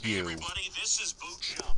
Hey you. everybody, this is Boot Shop.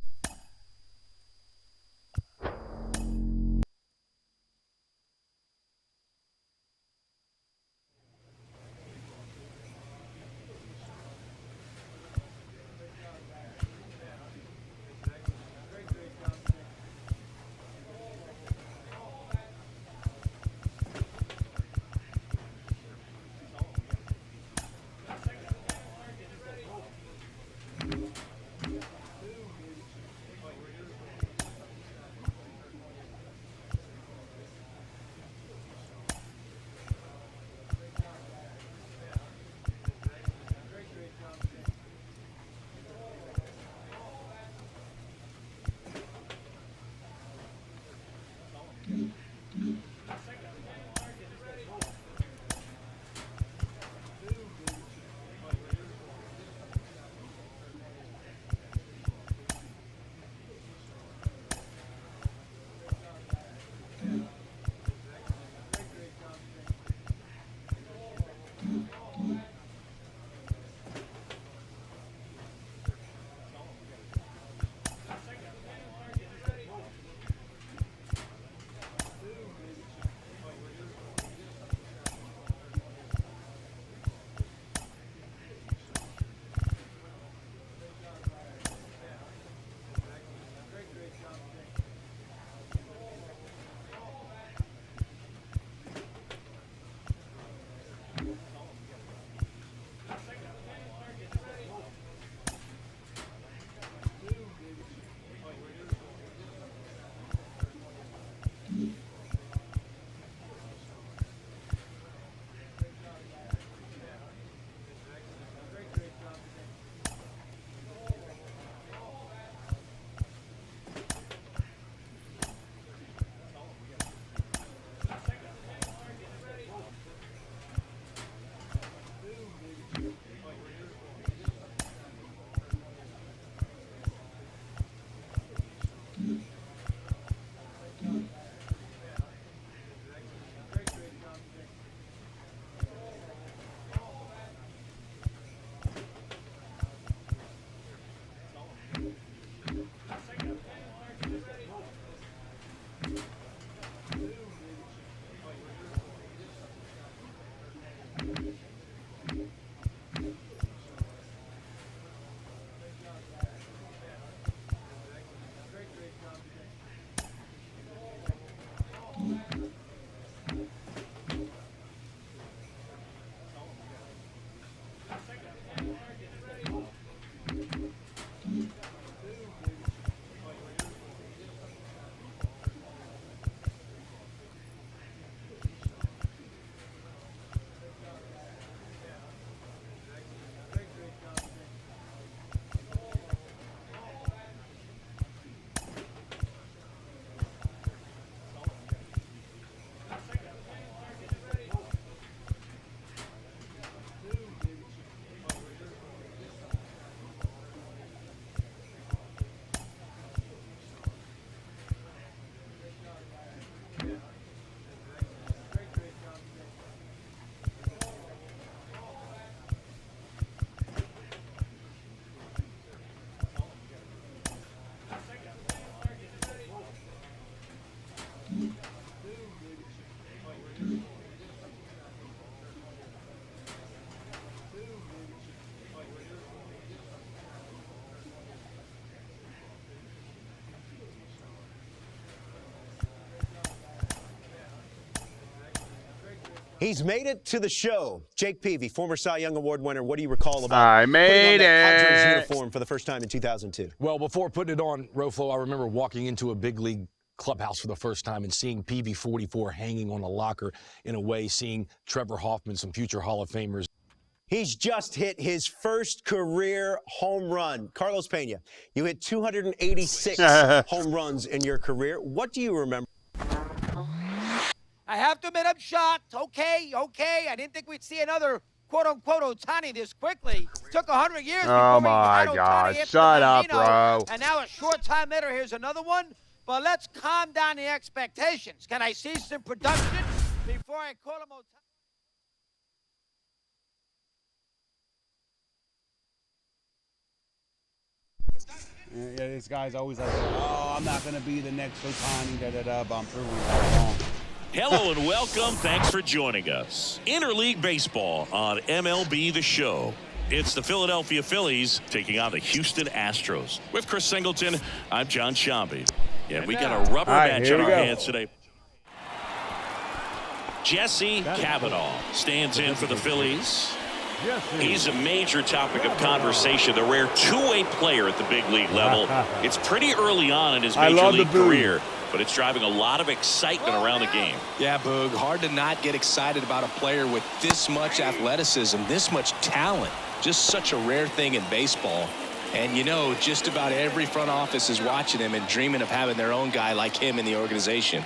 He's made it to the show. Jake Peavy, former Cy Young Award winner. What do you recall about I putting on made that Padres it. uniform for the first time in 2002? Well, before putting it on, Roflo, I remember walking into a big league clubhouse for the first time and seeing PV 44 hanging on a locker, in a way, seeing Trevor Hoffman, some future Hall of Famers. He's just hit his first career home run. Carlos Pena, you hit 286 home runs in your career. What do you remember? I have to admit I'm shocked. Okay. I didn't think we'd see another quote-unquote Ohtani this quickly. Took 100 years Oh before we my had Ohtani God. after Shut the up, Bambino, bro. And now a short time later, here's another one. But let's calm down the expectations. Can I see some production before I call him Ohtani? this guy's always like, oh, I'm not going to be the next Otani, but I'm proving that wrong. Hello and welcome. Thanks for joining us. Interleague Baseball on MLB The Show. It's the Philadelphia Phillies taking on the Houston Astros. With Chris Singleton, I'm John Shambi. Yeah, we got a rubber match on our hands today. Jesse Kavanaugh stands in for the Phillies. He's a major topic of conversation, the rare two-way player at the big league level. It's pretty early on in his major league career, but it's driving a lot of excitement around the game. Yeah, Boog, hard to not get excited about a player with this much athleticism, this much talent. Just such a rare thing in baseball. And, you know, just about every front office is watching him and dreaming of having their own guy like him in the organization.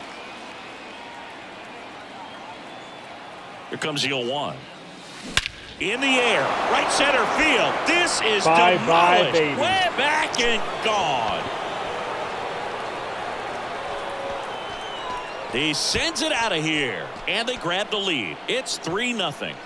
Here comes the 0-1. In the air, right center field. This is demolished. Way back and gone. He sends it out of here, and they grab the lead. It's 3-0.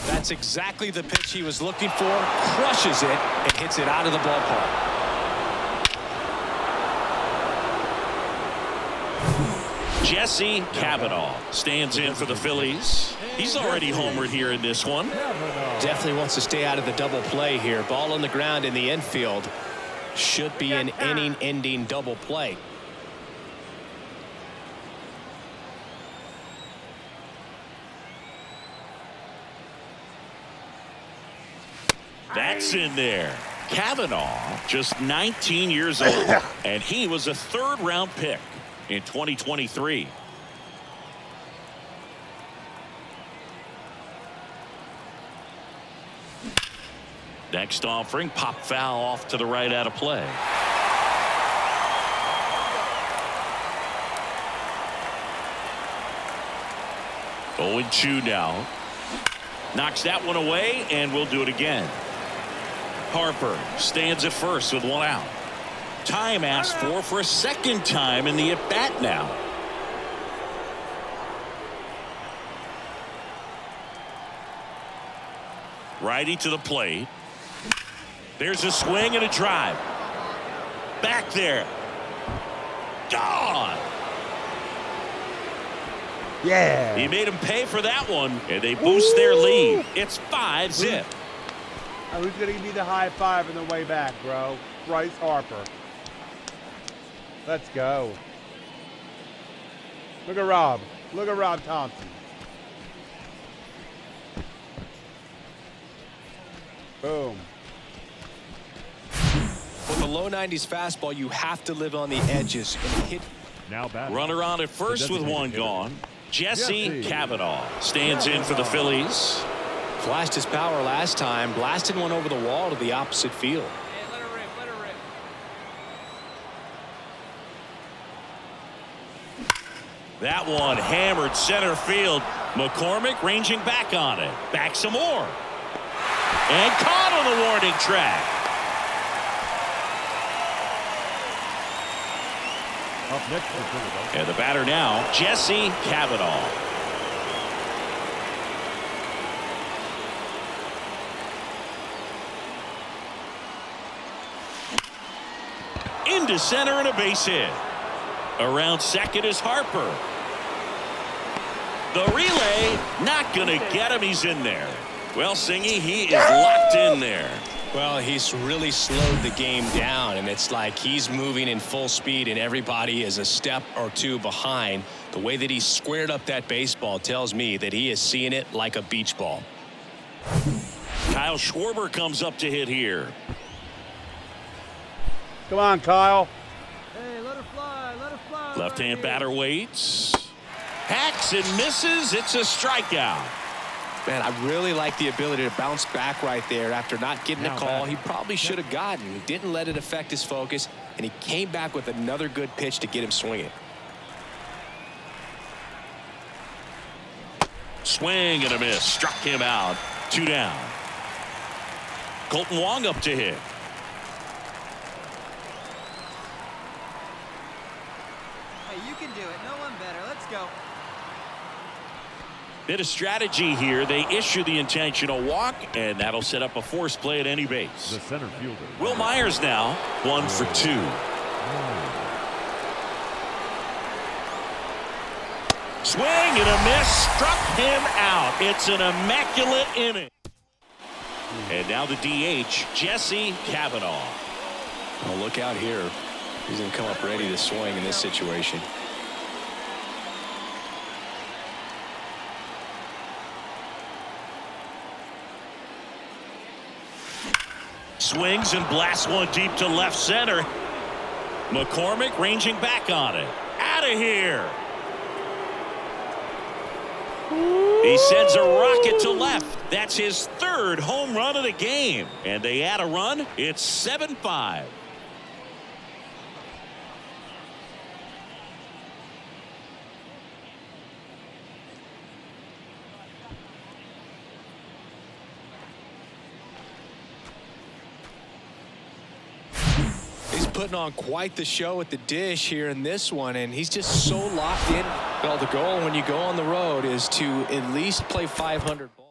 That's exactly the pitch he was looking for. Crushes it and hits it out of the ballpark. Jesse Kavanaugh stands in for the Phillies. He's already homered here in this one. Definitely wants to stay out of the double play here. Ball on the ground in the infield. Should be an inning-ending double play. That's in there. Kavanaugh, just 19 years old, and he was a third-round pick in 2023. Next offering, pop foul off to the right out of play. Oh, 0-2 now. Knocks that one away, and we'll do it again. Harper stands at first with one out. Time asked for a second time in the at-bat now. Righty to the plate. There's a swing and a drive. Back there. Gone. Yeah. He made him pay for that one, and they boost their lead. It's 5-0. Who's going to give me the high five on the way back, bro? Bryce Harper. Let's go. Look at Rob. Look at Rob Thompson. Boom. With a low 90s fastball, you have to live on the edges and hit. Now back. Runner on at first with one gone. Jesse Kavanaugh stands in for the Phillies. Flashed his power last time, blasted one over the wall to the opposite field. Hey, let her rip, let her rip. That one hammered center field. McCormick ranging back on it. Back some more. And caught on the warning track. And the batter now, Jesse Kavanaugh. Into center and a base hit. Around second is Harper. The relay, not going to get him. He's in there. Well, Singy, he is locked in there. Well, he's really slowed the game down, and it's like he's moving in full speed, and everybody is a step or two behind. The way that he squared up that baseball tells me that he is seeing it like a beach ball. Kyle Schwarber comes up to hit here. Come on, Kyle. Hey, let her fly, let her fly. Left-hand batter waits. Hacks and misses. It's a strikeout. Man, I really like the ability to bounce back right there after not getting a call he probably should have gotten. He didn't let it affect his focus, and he came back with another good pitch to get him swinging. Swing and a miss. Struck him out. 2 down. Colton Wong up to hit. Hey, you can do it. No one better. Let's go. Bit of strategy here. They issue the intentional walk, and that'll set up a force play at any base. The center fielder. Will Myers now 1 for 2. Swing and a miss, struck him out. It's an immaculate inning. And now the DH, Jesse Kavanaugh. Well, look out here. He's going to come up ready to swing in this situation. Swings and blasts one deep to left center. McCormick ranging back on it. Out of here. He sends a rocket to left. That's his 3rd home run of the game. And they add a run. It's 7-5. He's putting on quite the show at the dish here in this one, and he's just so locked in. Well, the goal when you go on the road is to at least play 500 ball.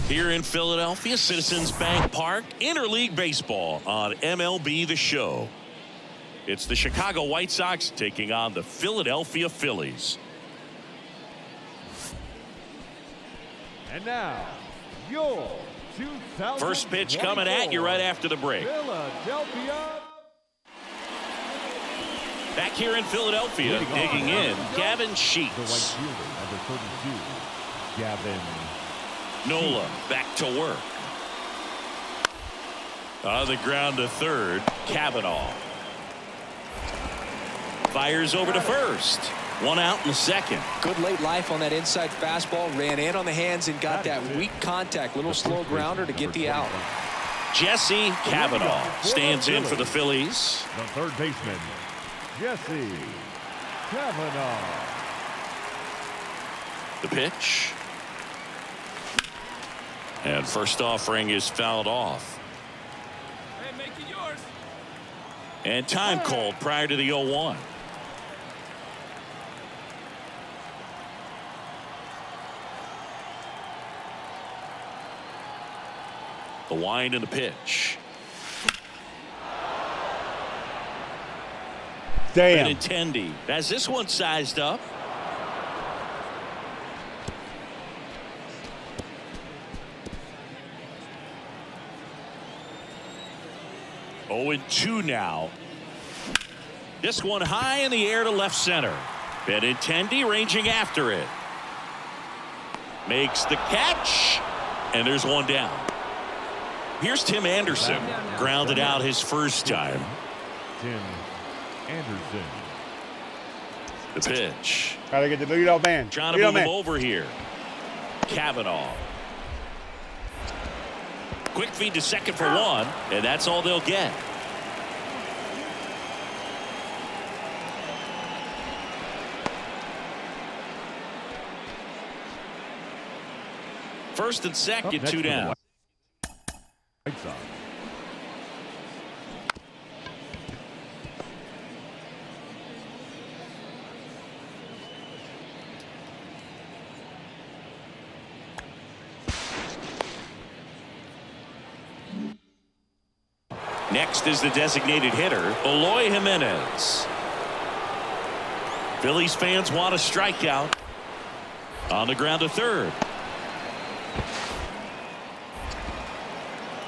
Here in Philadelphia, Citizens Bank Park, interleague baseball on MLB The Show. It's the Chicago White Sox taking on the Philadelphia Phillies. And now, your 2000 First pitch coming at you right after the break. Philadelphia. Back here in Philadelphia, digging in, Gavin The Sheets. right fielder, number 32, Gavin. Nola back to work. On the ground to third, Kavanaugh. Fires over to first. One out in the second. Good late life on that inside fastball. Ran in on the hands and got that weak contact. Little slow grounder to get the out. Jesse Kavanaugh stands in for the Phillies. The third baseman, Jesse Kavanaugh. The pitch. And first offering is fouled off. Hey, make it yours. And time called prior to the 0-1. The wind and the pitch. Damn. Benintendi has this one sized up. Oh, 0-2 now. This one high in the air to left center. Benintendi ranging after it. Makes the catch. And there's one down. Here's Tim Anderson. Grounded out his first time. Tim Anderson. The pitch. Gotta get the leadoff man. Trying to move him over here. Kavanaugh. Quick feed to second for one, and that's all they'll get. First and second, two down. White Sox. Next is the designated hitter, Eloy Jimenez. Phillies fans want a strikeout. On the ground to third.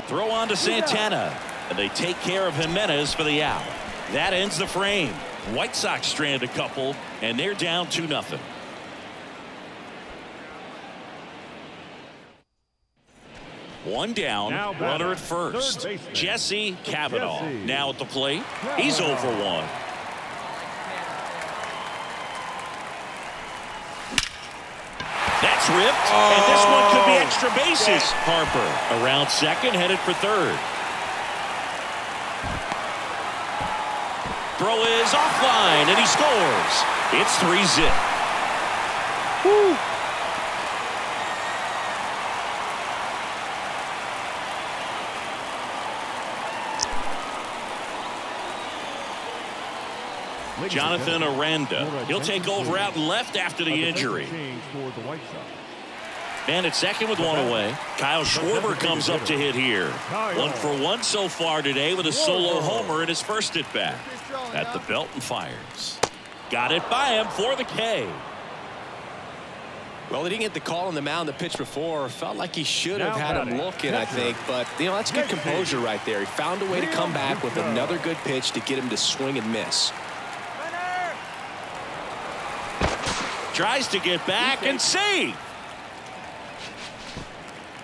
Throw on to Santana. And they take care of Jimenez for the out. That ends the frame. White Sox strand a couple, and they're down 2-0. One down, runner at first. Jesse Kavanaugh now at the plate. He's 0 for 1. That's ripped, and this one could be extra bases. Harper around second, headed for third. Throw is offline, and he scores. It's 3-zip. Woo. Jonathan Aranda. He'll take over out and left after the injury. And at second with one away. Kyle Schwarber comes up to hit here. 1 for 1 so far today with a solo homer in his first at bat. At the belt and fires. Got it by him for the K. Well, they didn't get the call on the mound the pitch before. Felt like he should have had him looking, I think. But, you know, that's good composure right there. He found a way to come back with another good pitch to get him to swing and miss. Tries to get back and save.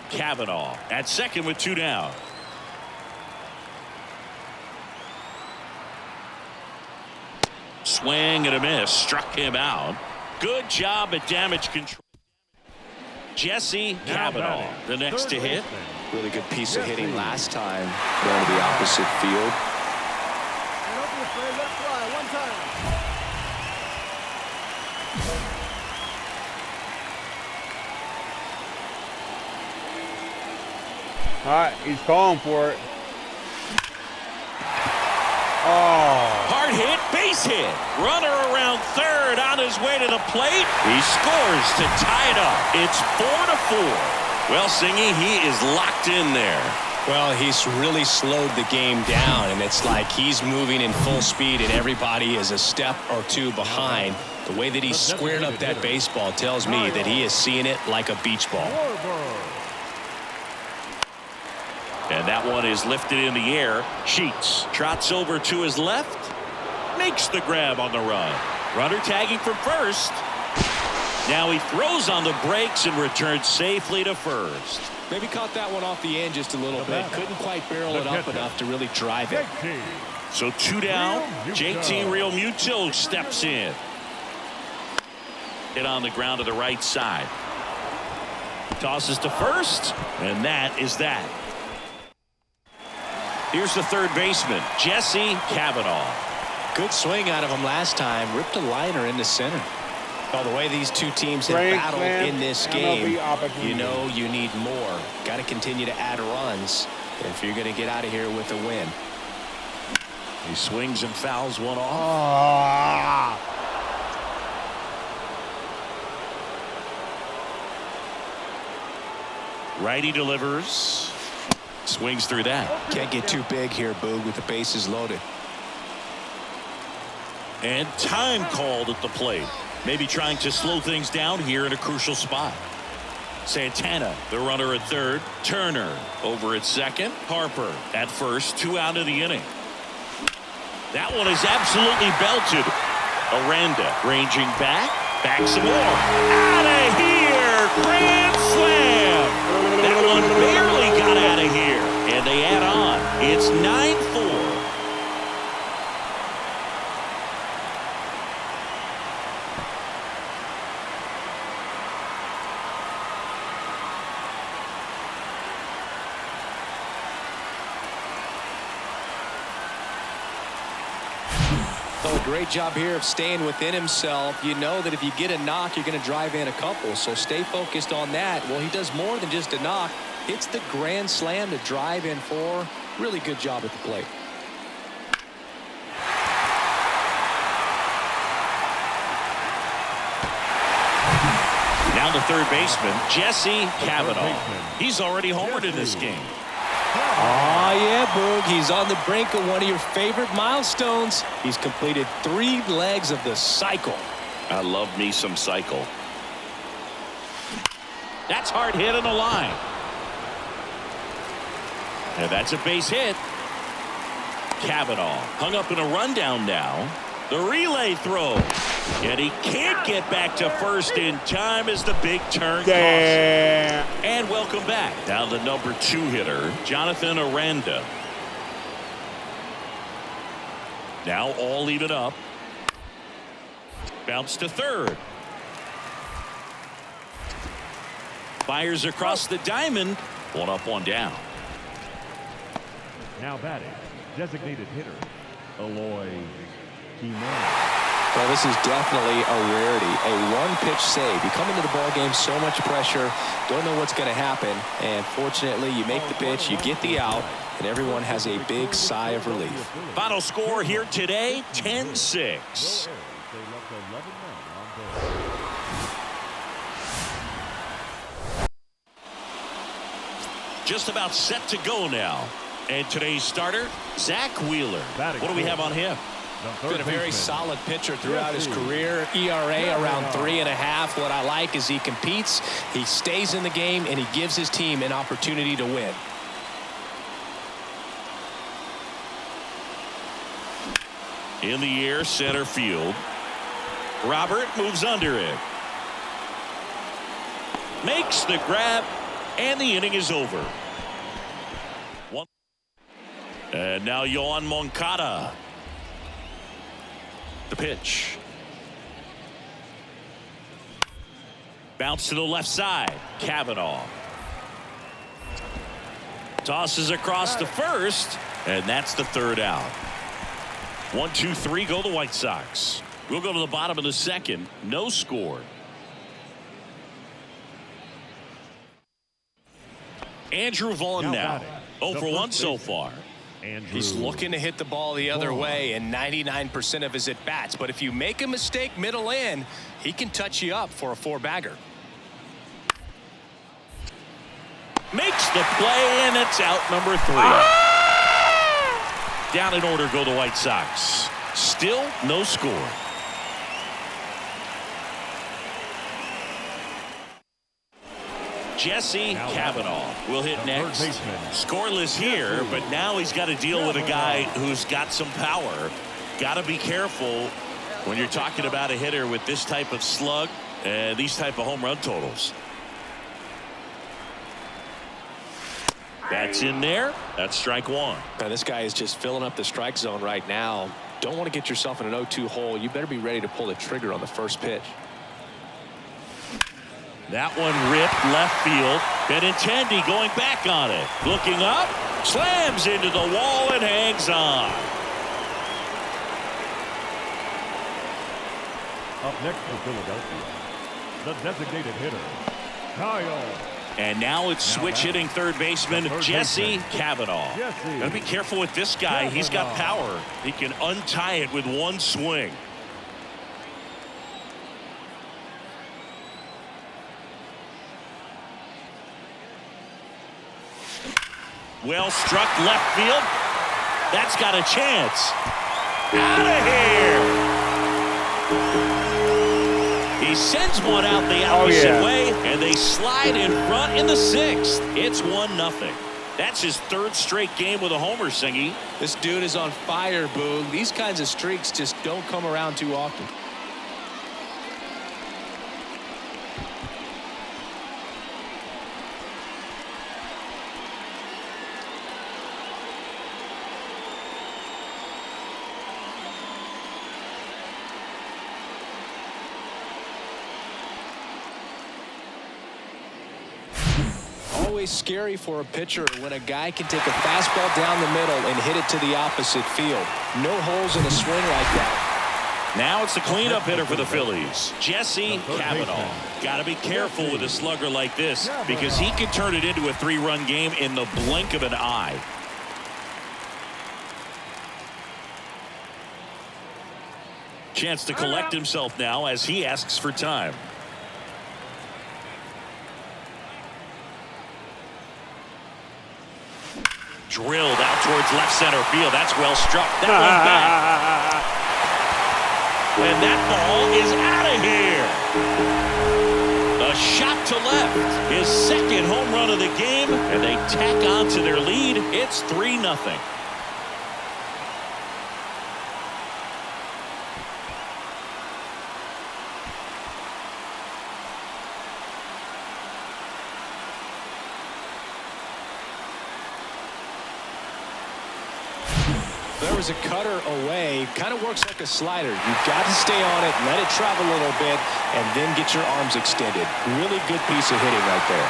Kavanaugh at second with 2 down. Swing and a miss. Struck him out. Good job at damage control. Jesse Kavanaugh, the next to hit. Really good piece of hitting last time, going to the opposite field. And open the frame, let it fly, one time. All right, he's calling for it. Oh. Hard hit, base hit. Runner around third on his way to the plate. He scores to tie it up. It's 4-4. Well, Singy, he is locked in there. Well, he's really slowed the game down, and it's like he's moving in full speed, and everybody is a step or two behind. The way that he squared up that baseball tells me that he is seeing it like a beach ball. And that one is lifted in the air. Sheets trots over to his left. Makes the grab on the run. Runner tagging from first. Now he throws on the brakes and returns safely to first. Maybe caught that one off the end just a little bit. Couldn't quite barrel it up enough to really drive it. So 2 down. JT Realmuto steps in. Hit on the ground to the right side. Tosses to first. And that is that. Here's the third baseman, Jesse Kavanaugh. Good swing out of him last time. Ripped a liner into center. Well, the way these two teams have battled in this game, you know you need more. Got to continue to add runs if you're going to get out of here with a win. He swings and fouls one off. Righty delivers. Swings through that. Can't get too big here, Boog, with the bases loaded. And time called at the plate. Maybe trying to slow things down here in a crucial spot. Santana, the runner at third. Turner over at second. Harper at first. 2 out of the inning. That one is absolutely belted. Aranda ranging back. Back some more. Out of here. Grand slam. That one barely got out of here. And they add on. It's 9-4. Oh, great job here of staying within himself. You know that if you get a knock, you're going to drive in a couple. So stay focused on that. Well, he does more than just a knock. Hits the grand slam to drive in 4. Really good job at the plate. Now the third baseman, Jesse Kavanaugh. He's already homered in this game. Oh, yeah, Boog. He's on the brink of one of your favorite milestones. He's completed 3 legs of the cycle. I love me some cycle. That's hard hit on the line. And that's a base hit. Kavanaugh hung up in a rundown now. The relay throw. And he can't get back to first in time as the big turn costs. And welcome back. Now the number 2 hitter, Jonathan Aranda. Now all even up. Bounce to third. Fires across the diamond. 1 up, 1 down. Now batting, designated hitter, Eloy Jimenez. Well, this is definitely a rarity. A one-pitch save. You come into the ball game, so much pressure, don't know what's going to happen, and fortunately, you make the pitch, you get the out, and everyone has a big sigh of relief. Final score here today, 10-6. They left 11 men on base. Just about set to go now. And today's starter, Zach Wheeler. What do we have on him? Been a very solid pitcher throughout his career. ERA around 3.5. What I like is he competes, he stays in the game, and he gives his team an opportunity to win. In the air, center field. Robert moves under it. makes the grab, and the inning is over. And now Yohan Moncada. The pitch. Bounce to the left side. Kavanaugh. Tosses across to first, and that's the third out. 1, 2, 3 go the White Sox. We'll go to the bottom of the second. No score. Andrew Vaughn now. 0 for 1 so far. He's looking to hit the ball the other way in 99% of his at-bats. But if you make a mistake middle in, he can touch you up for a 4-bagger. Makes the play, and it's out number 3. Down in order go the White Sox. Still no score. Jesse Kavanaugh will hit next. Scoreless here, but now he's got to deal with a guy who's got some power. Got to be careful when you're talking about a hitter with this type of slug and these type of home run totals. That's in there. That's strike 1. Now, this guy is just filling up the strike zone right now. Don't want to get yourself in an 0-2 hole. You better be ready to pull the trigger on the first pitch. That one ripped left field. Benintendi going back on it. Looking up. Slams into the wall and hangs on. Up next for Philadelphia, the designated hitter, Kyle. And now it's switch hitting third baseman Jesse Kavanaugh. Gotta be careful with this guy. He's got power. He can untie it with one swing. Well struck left field. That's got a chance. Out of here. He sends one out the opposite way, and they slide in front in the 6th. It's 1-0. That's his 3rd straight game with a homer, Singy. This dude is on fire, Boo. These kinds of streaks just don't come around too often. Always scary for a pitcher when a guy can take a fastball down the middle and hit it to the opposite field. No holes in a swing like that. Now it's the cleanup hitter for the Phillies, Jesse Kavanaugh. Got to be careful with a slugger like this because he can turn it into a 3-run game in the blink of an eye. Chance to collect himself now as he asks for time. Drilled out towards left center field. That's well struck. That one back. And that ball is out of here. A shot to left. His 2nd home run of the game. And they tack on to their lead. It's 3-0. There was a cutter away. Kind of works like a slider. You've got to stay on it, let it travel a little bit, and then get your arms extended. Really good piece of hitting right there.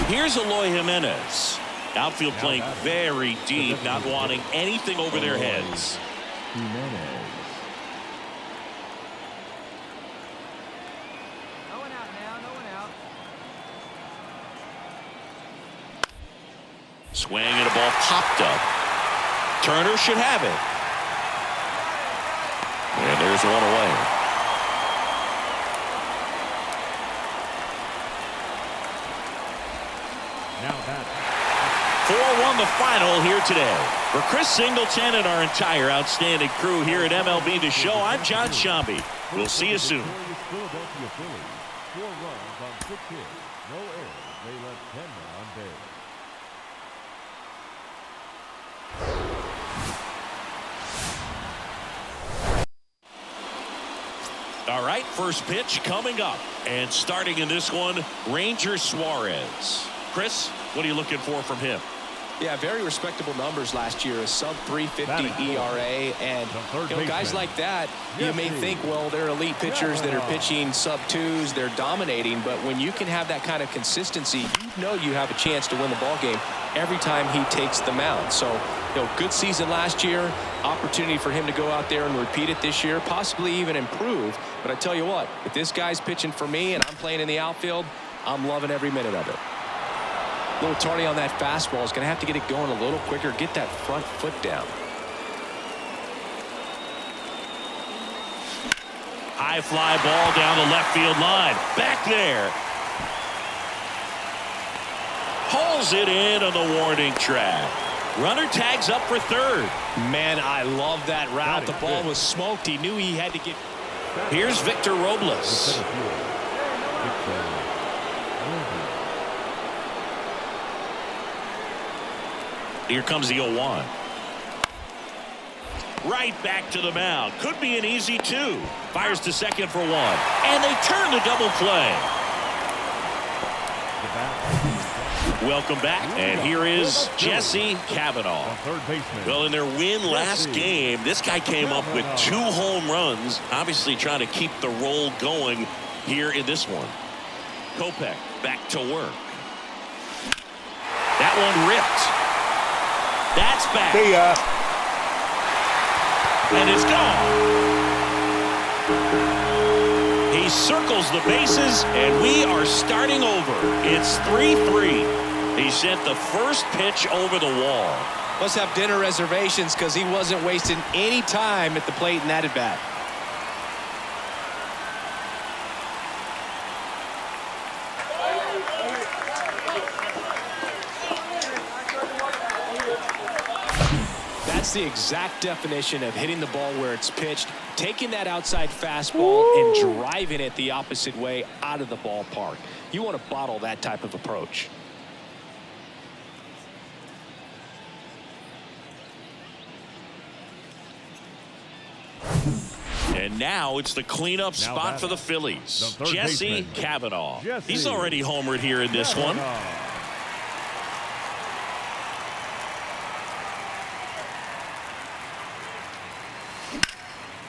Here's Eloy Jimenez. Outfield playing very deep, not wanting anything over their heads. Swing and a ball popped up. Turner should have it. And there's one away. Now that 4-1 the final here today. For Chris Singleton and our entire outstanding crew here at MLB The Show, I'm John Shambi. We'll see you soon. Philadelphia Phillies, 4 runs on 6 hits, no errors. They left 10 men on base. All right, first pitch coming up. And starting in this one, Ranger Suarez. Chris, what are you looking for from him? Yeah, very respectable numbers last year, a sub-350 ERA, and guys like that, you may think, well, they're elite pitchers that are pitching sub-2s, they're dominating, but when you can have that kind of consistency, you know you have a chance to win the ball game every time he takes the mound. So, good season last year, opportunity for him to go out there and repeat it this year, possibly even improve. But I tell you what, if this guy's pitching for me and I'm playing in the outfield, I'm loving every minute of it. A little tardy on that fastball. Is going to have to get it going a little quicker. Get that front foot down. High fly ball down the left field line. Back there. Hauls it in on the warning track. Runner tags up for third. Man, I love that route. The ball was smoked. He knew he had to get. Here's Victor Robles. Here comes the 0-1. Right back to the mound. Could be an easy 2. Fires to second for 1. And they turn the double play. Welcome back. And here is Jesse Kavanaugh. Well, in their win last game, this guy came up with 2 home runs. Obviously trying to keep the roll going here in this one. Kopech back to work. That one ripped. That's back. See ya. And it's gone. He circles the bases, and we are starting over. It's 3-3. He sent the first pitch over the wall. Must have dinner reservations because he wasn't wasting any time at the plate in that at bat. That's the exact definition of hitting the ball where it's pitched, taking that outside fastball and driving it the opposite way out of the ballpark. You want to bottle that type of approach. And now it's the cleanup spot for the Phillies. Jesse Kavanaugh. He's already homered here in this one.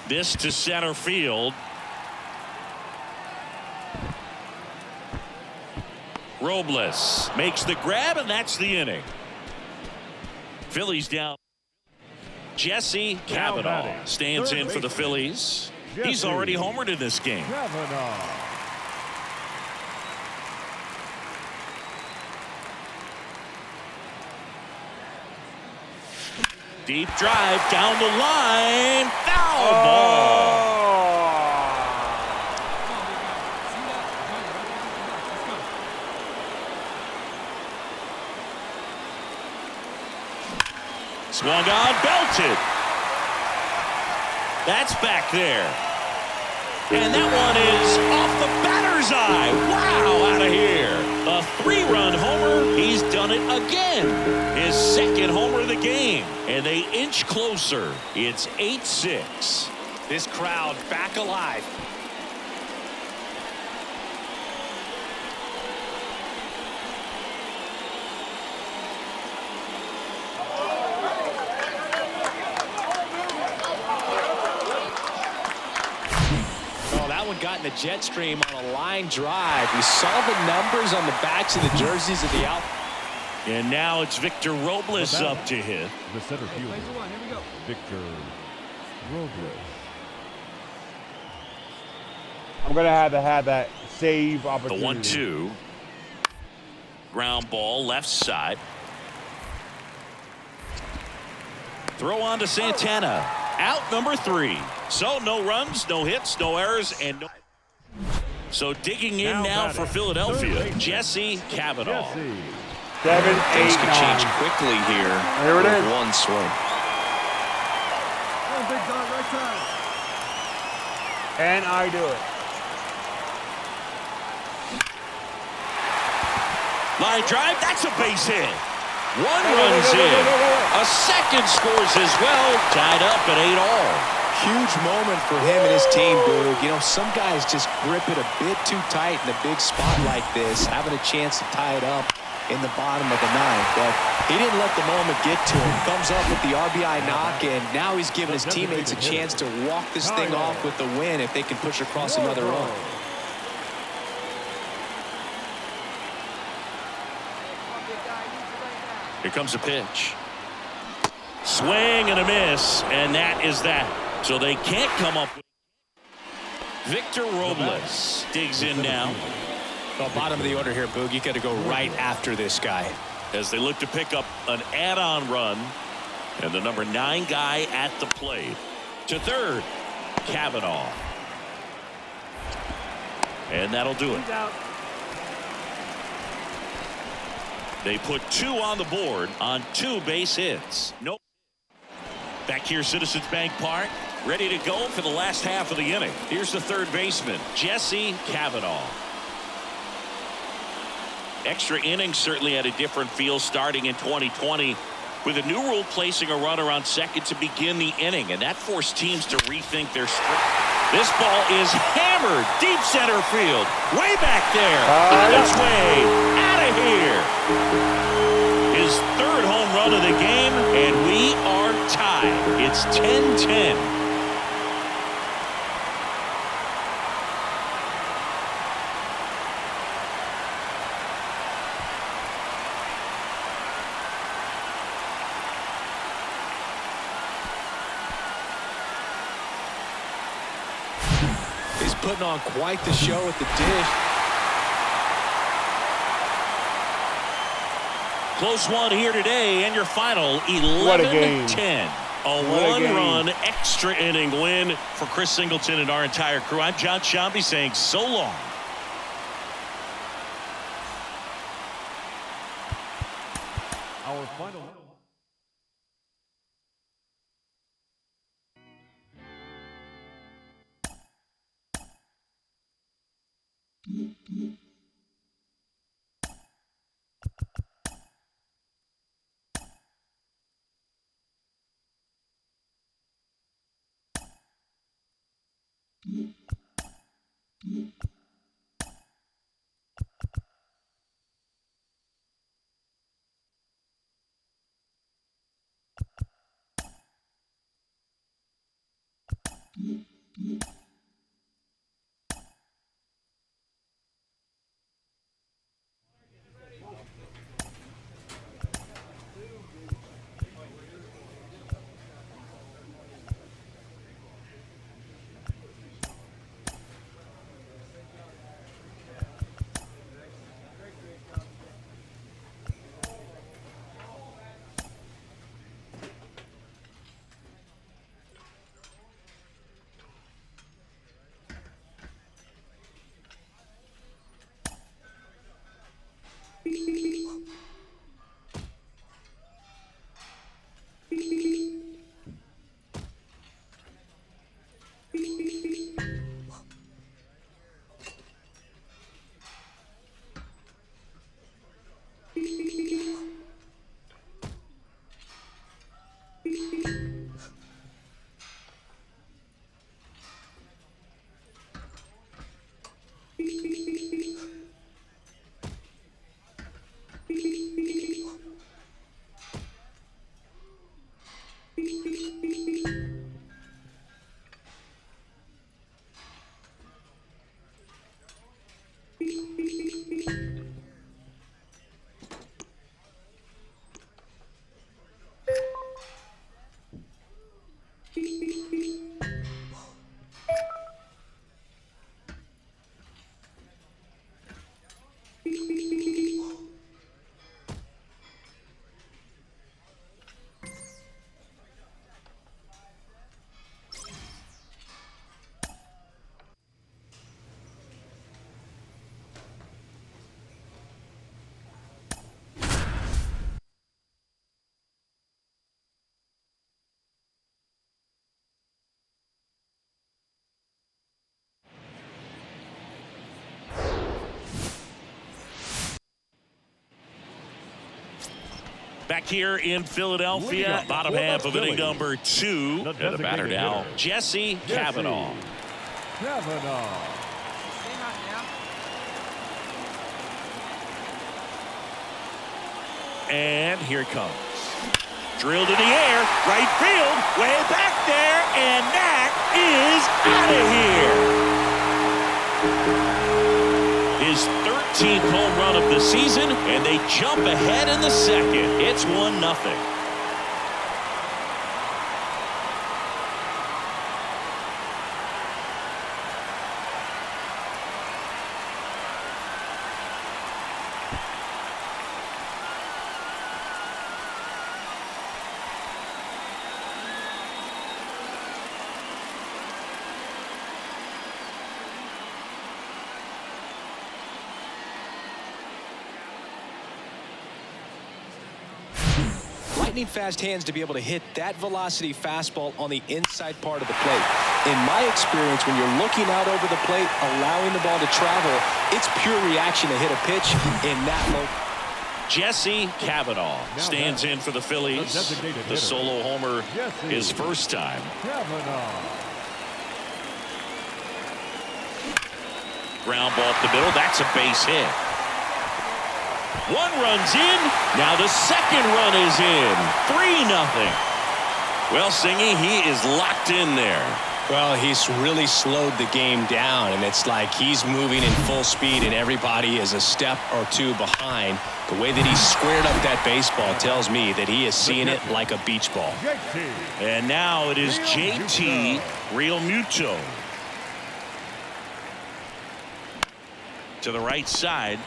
This to center field. Robles makes the grab, and that's the inning. Phillies down. Jesse Kavanaugh stands in for the Phillies. He's already homered in this game. Deep drive down the line. Foul ball. Swung on, belted. That's back there. And that one is off the batter's eye. Wow, out of here. A 3-run homer. He's done it again. His second homer of the game. And they inch closer. It's 8-6. This crowd back alive. Got in the jet stream on a line drive. We saw the numbers on the backs of the jerseys of the out. And now it's Victor Robles up to hit. The center fielder, Victor Robles. I'm going to have that save opportunity. The 1-2. Ground ball left side. Throw on to Santana. Out number 3. So no runs, no hits, no errors, and no. So digging in now for Philadelphia, Jesse Kavanaugh. 7, 8, Things could 9. change quickly here. There it is. One swing. And I do it. Line drive, that's a base hit. One runs in. A second scores as well. Tied up at 8-all. Huge moment for him and his team, Boog. You know, some guys just grip it a bit too tight in a big spot like this, having a chance to tie it up in the bottom of the ninth. But he didn't let the moment get to him. Comes up with the RBI knock, and now he's giving his teammates a chance to walk this thing off with the win if they can push across another run. Here comes a pitch. Swing and a miss, and that is that. So they can't come up with. Victor Robles digs in now. Well, bottom of the order here, Boog. You got to go right after this guy. As they look to pick up an add-on run, and the number 9 guy at the plate. To third, Kavanaugh. And that'll do it. They put 2 on the board on 2 base hits. Nope. Back here, Citizens Bank Park, ready to go for the last half of the inning. Here's the third baseman, Jesse Kavanaugh. Extra innings certainly had a different feel starting in 2020 with a new rule placing a runner on second to begin the inning, and that forced teams to rethink their strategy. This ball is hammered deep center field, way back there, on its way out of here. His third home run of the game, and we are tied. It's 10-10. He's putting on quite the show at the dish. Close one here today, and your final 11-10. A one-run extra inning win for Chris Singleton and our entire crew. I'm John Shambi saying so long. Our final. Back here in Philadelphia, bottom half of inning number 2. And the batter now, Jesse Kavanaugh. And here it comes. Drilled in the air, right field, way back there, and that is out of here. His 13th home run of the season, and they jump ahead in the second. It's 1-0. Lightning fast hands to be able to hit that velocity fastball on the inside part of the plate. In my experience, when you're looking out over the plate, allowing the ball to travel, it's pure reaction to hit a pitch in that low. Jesse Kavanaugh stands in for the Phillies. The solo homer his first time. Ground ball up the middle. That's a base hit. One run's in. Now the second run is in. 3-0. Well, Singy, he is locked in there. Well, he's really slowed the game down, and it's like he's moving in full speed, and everybody is a step or two behind. The way that he squared up that baseball tells me that he is seeing it like a beach ball. And now it is JT Realmuto. To the right side.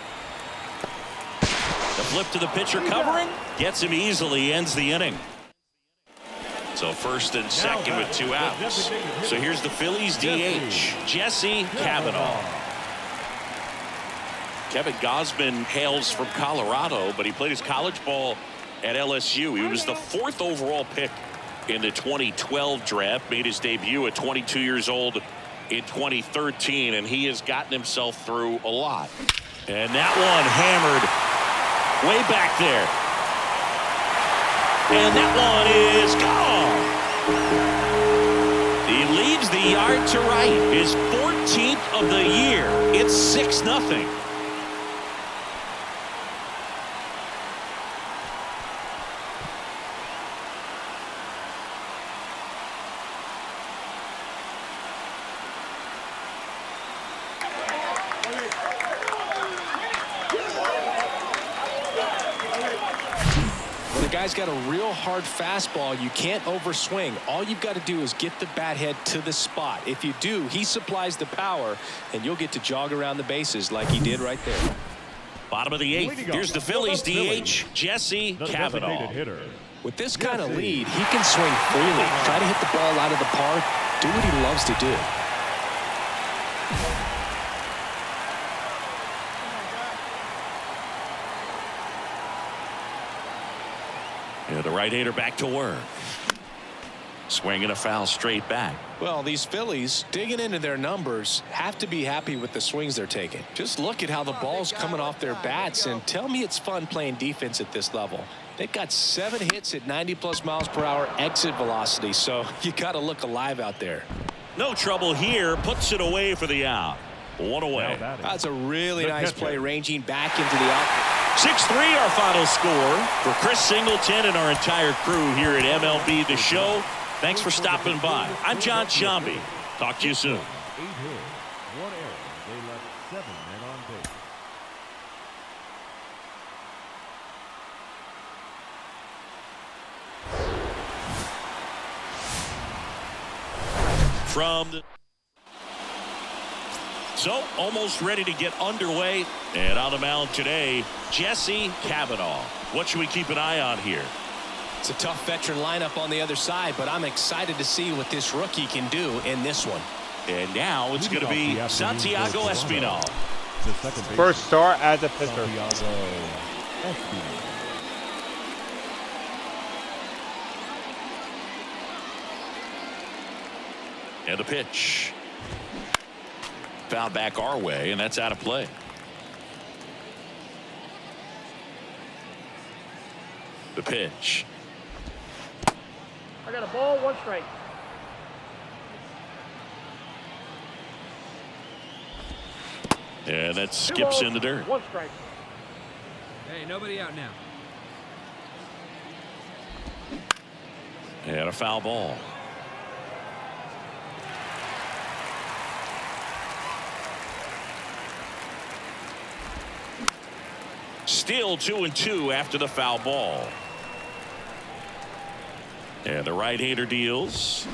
The flip to the pitcher covering. Gets him easily, ends the inning. So first and second with 2 outs. So here's the Phillies DH, Jesse Kavanaugh. Kevin Gausman hails from Colorado, but he played his college ball at LSU. He was the 4th overall pick in the 2012 draft, made his debut at 22 years old in 2013, and he has gotten himself through a lot. And that one hammered way back there. And that one is gone. He leads the yard to right. His 14th of the year. It's 6-0. Guy's got a real hard fastball. You can't overswing. All you've got to do is get the bat head to the spot. If you do, he supplies the power, and you'll get to jog around the bases like he did right there. Bottom of the 8th. Here's the Phillies DH, Jesse Kavanaugh. With this kind of lead, he can swing freely. Try to hit the ball out of the park. Do what he loves to do. Yeah, the right-hander back to work. Swinging a foul straight back. Well, these Phillies, digging into their numbers, have to be happy with the swings they're taking. Just look at how the ball's coming off their bats, and tell me it's fun playing defense at this level. They've got 7 hits at 90+ miles per hour exit velocity, so you got to look alive out there. No trouble here. Puts it away for the out. 1 away. That's a really nice play, ranging back into the out. 6-3 our final score. For Chris Singleton and our entire crew here at MLB The Show, thanks for stopping by. I'm John Shambi. Talk to you soon. 8 hits, 1 error. They left 7 men on base. From the So almost ready to get underway, and on the mound today, Jesse Kavanaugh. What should we keep an eye on here? It's a tough veteran lineup on the other side, but I'm excited to see what this rookie can do in this one. And now it's going to be Santiago Espinal. First start as a pitcher. And a pitch. Foul back our way, and that's out of play. The pitch. I got a ball, 1 strike. And that skips in the dirt. 1 strike. Hey, nobody out now. And a foul ball. Still 2-2 after the foul ball. And the right-hander deals.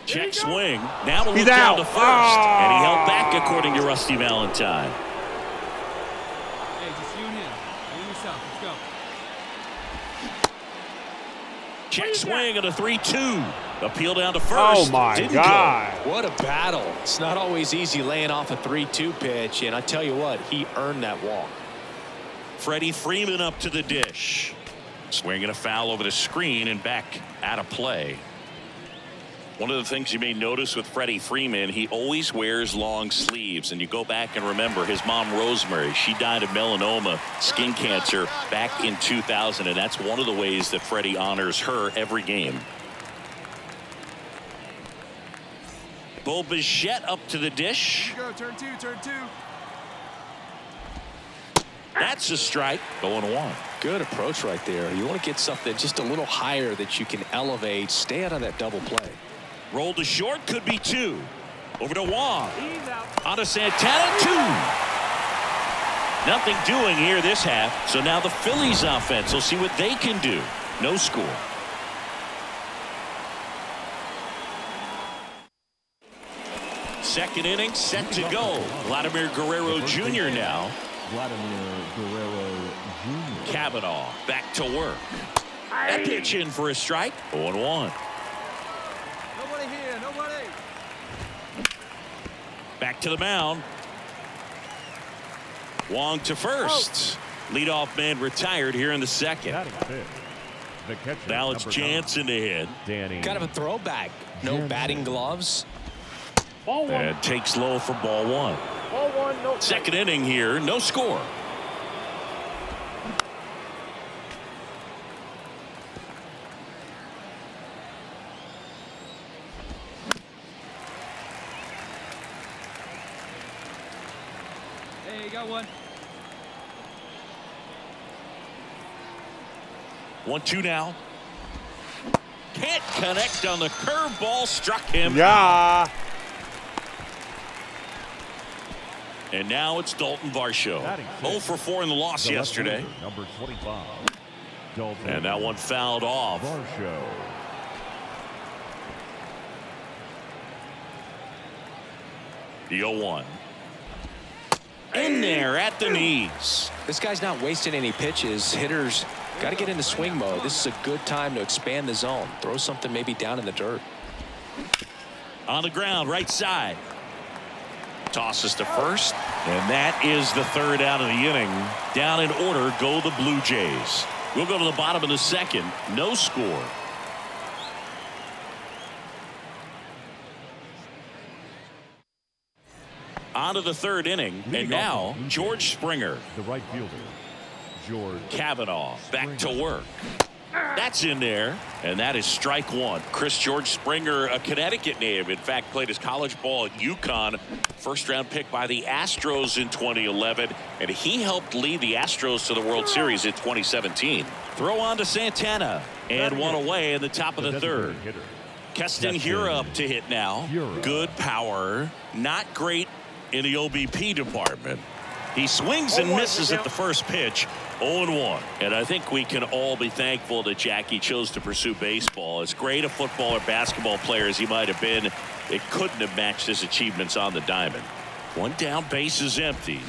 Check swing. Now to look down to first. And he held back, according to Rusty Valentine. Hey, just you and him. You and yourself. Let's go. Check swing at a 3-2. Appeal down to first. Oh, my Didn't God. go. What a battle. It's not always easy laying off a 3-2 pitch, and I tell you what, he earned that walk. Freddie Freeman up to the dish. Swinging a foul over the screen and back out of play. One of the things you may notice with Freddie Freeman, he always wears long sleeves. And you go back and remember his mom, Rosemary, she died of melanoma, skin cancer, back in 2000. And that's one of the ways that Freddie honors her every game. Bo Bichette up to the dish. Go, turn 2, turn 2. That's a strike. Going 1. Good approach right there. You want to get something just a little higher that you can elevate. Stay out of that double play. Rolled to short, could be 2. Over to Wong. On to Santana, 2. Nothing doing here this half. So now the Phillies offense will see what they can do. No score. Second inning set to go. Vladimir Guerrero Jr. now. Vladimir Guerrero Jr. Kavanaugh back to work. That pitch in for a strike. 0-1. Nobody here, nobody. Back to the mound. Wong to first. Leadoff man retired here in the second. Batting fifth, the catcher, Now it's number 9, Jansen to hit. Danny. Kind of a throwback. No batting gloves. Ball 1. And takes low for ball 1. Ball 1, no strike. Second inning here, no score. Hey, you got one. 1-2 now. Can't connect on the curveball, struck him. Yeah. And now it's Dalton Varsho. 0 for 4 in the loss The left yesterday. fielder, number 25, Dalton And that one fouled off. Varsho. The 0-1. In there at the knees. This guy's not wasting any pitches. Hitters got to get into swing mode. This is a good time to expand the zone. Throw something maybe down in the dirt. On the ground, right side. Tosses to first. And that is the third out of the inning. Down in order go the Blue Jays. We'll go to the bottom of the second. No score. On to the third inning. And now George Springer. The right fielder, George Kavanaugh back to work. That's in there, and that is strike 1. Chris George Springer, a Connecticut native, in fact played his college ball at UConn, first-round pick by the Astros in 2011, and he helped lead the Astros to the World Series in 2017. Throw on to Santana, and one away in the top of the third. hitter. Keston Hiura up to hit now. Hiura. Good power, not great in the OBP department. He swings and misses at the first pitch. 0-1. And I think we can all be thankful that Jackie chose to pursue baseball. As great a football or basketball player as he might have been, it couldn't have matched his achievements on the diamond. One down, base is empty.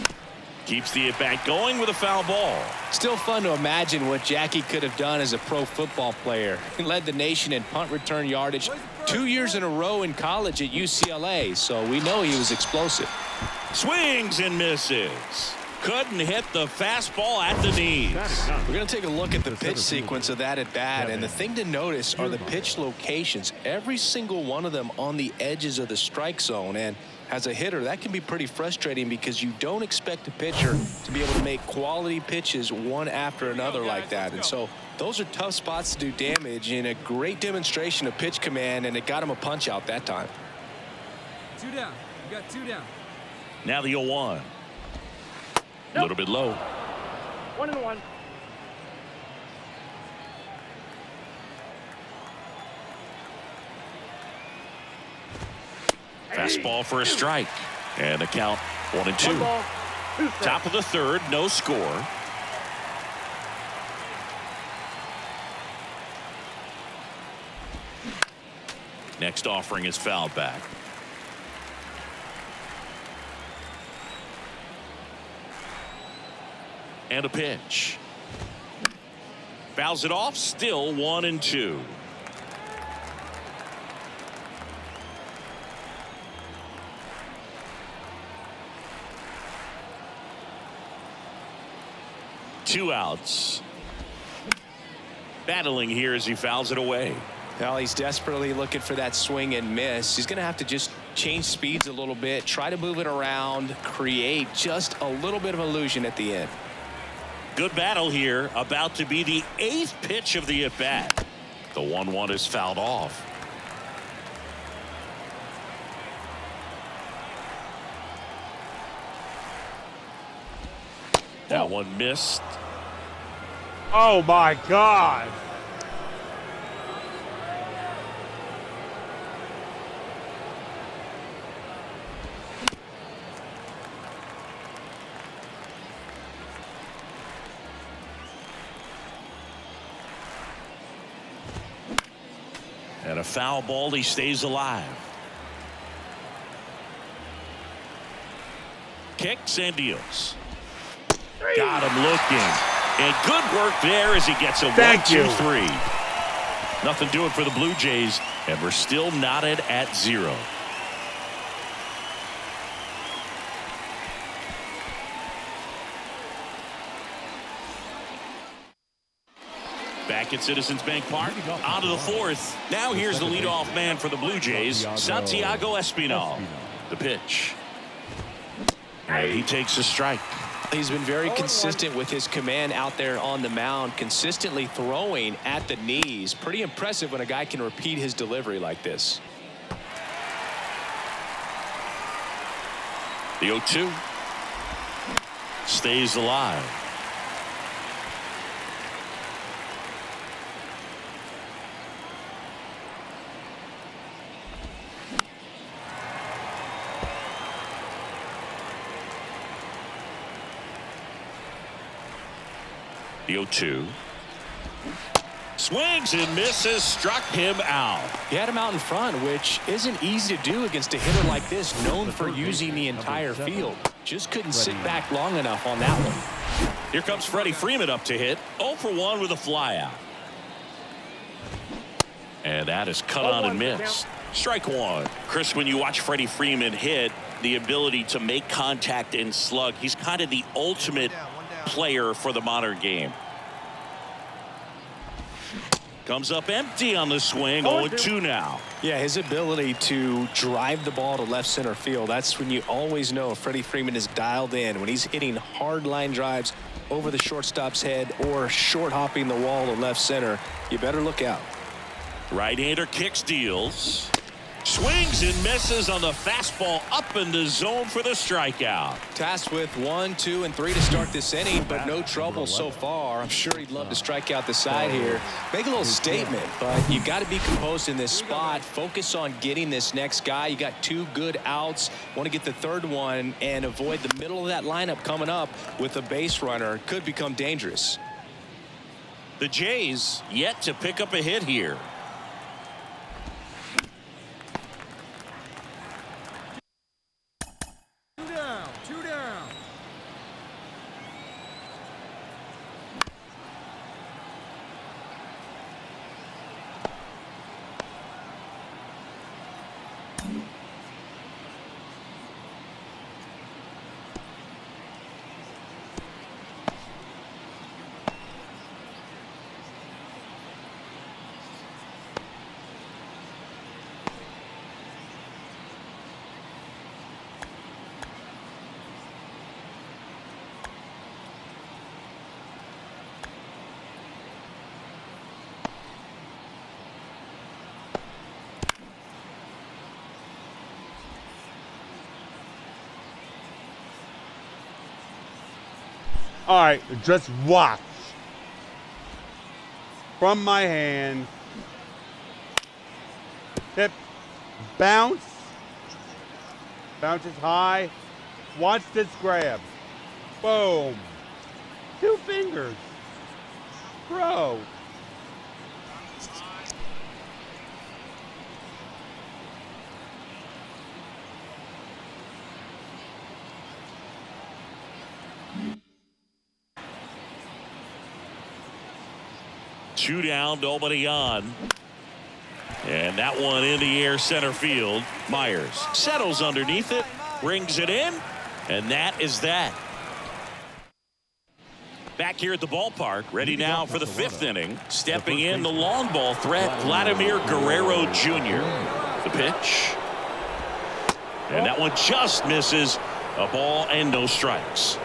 Keeps the at-bat going with a foul ball. Still fun to imagine what Jackie could have done as a pro football player. He led the nation in punt return yardage 2 years in a row in college at UCLA, so we know he was explosive. Swings and misses. Couldn't hit the fastball at the knees. We're going to take a look at the pitch sequence of that at bat, and the thing to notice are the pitch locations. Every single one of them on the edges of the strike zone, and As a hitter, that can be pretty frustrating because you don't expect a pitcher to be able to make quality pitches one after another like that. And so those are tough spots to do damage, and a great demonstration of pitch command, and it got him a punch out that time. 2 down. You got 2 down. Now the 0-1. A little bit low. 1-1. Fastball for a strike. And the count 1-2. 1 ball, 2 strikes. Top of the third, no score. Next offering is fouled back. And a pitch. Fouls it off, still 1-2. Two outs. Battling here as he fouls it away. Now he's desperately looking for that swing and miss. He's going to have to just change speeds a little bit, try to move it around, create just a little bit of illusion at the end. Good battle here, about to be the 8th pitch of the at-bat. The 1-1 is fouled off. That one missed. Oh my God. And a foul ball, he stays alive. Kicks and deals. Got him looking. And good work there as he gets a 1-2-3. Nothing doing for the Blue Jays, and we're still knotted at 0. Back at Citizens Bank Park, on to the 4th. Now here's the leadoff man for the Blue Jays, Santiago Espinal. The pitch. And he takes a strike. He's been very consistent with his command out there on the mound, consistently throwing at the knees. Pretty impressive when a guy can repeat his delivery like this. The 0-2 stays alive. The 0-2 swings and misses, struck him out. He had him out in front, which isn't easy to do against a hitter like this, known for using the entire field. Just couldn't sit back long enough on that one. Here comes Freddie Freeman up to hit. 0 for 1 with a flyout. And that is cut on and missed. Strike one. Chris, when you watch Freddie Freeman hit, the ability to make contact and slug, he's kind of the ultimate player for the modern game. Comes up empty on the swing. 0-2 now. Yeah, his ability to drive the ball to left center field, that's when you always know Freddie Freeman is dialed in. When he's hitting hard line drives over the shortstop's head or short hopping the wall to left center, you better look out. Right-hander kicks, deals. Swings and misses on the fastball up in the zone for the strikeout. Tasked with 1, 2, and 3 to start this inning, but no trouble so far. I'm sure he'd love to strike out the side here. Make a little statement, but you got to be composed in this spot. Focus on getting this next guy. You got 2 good outs. Want to get the 3rd one and avoid the middle of that lineup coming up with a base runner. Could become dangerous. The Jays yet to pick up a hit here. Two down. All right, just watch. From my hand. Tip. Bounce. Bounces high. Watch this grab. Boom. 2 fingers. Bro. Two down, nobody on. And that one in the air center field. Myers settles underneath it, brings it in, and that is that. Back here at the ballpark, ready now for the 5th inning. Stepping in the long ball threat, Vladimir Guerrero Jr. The pitch. And that one just misses. A ball and no strikes.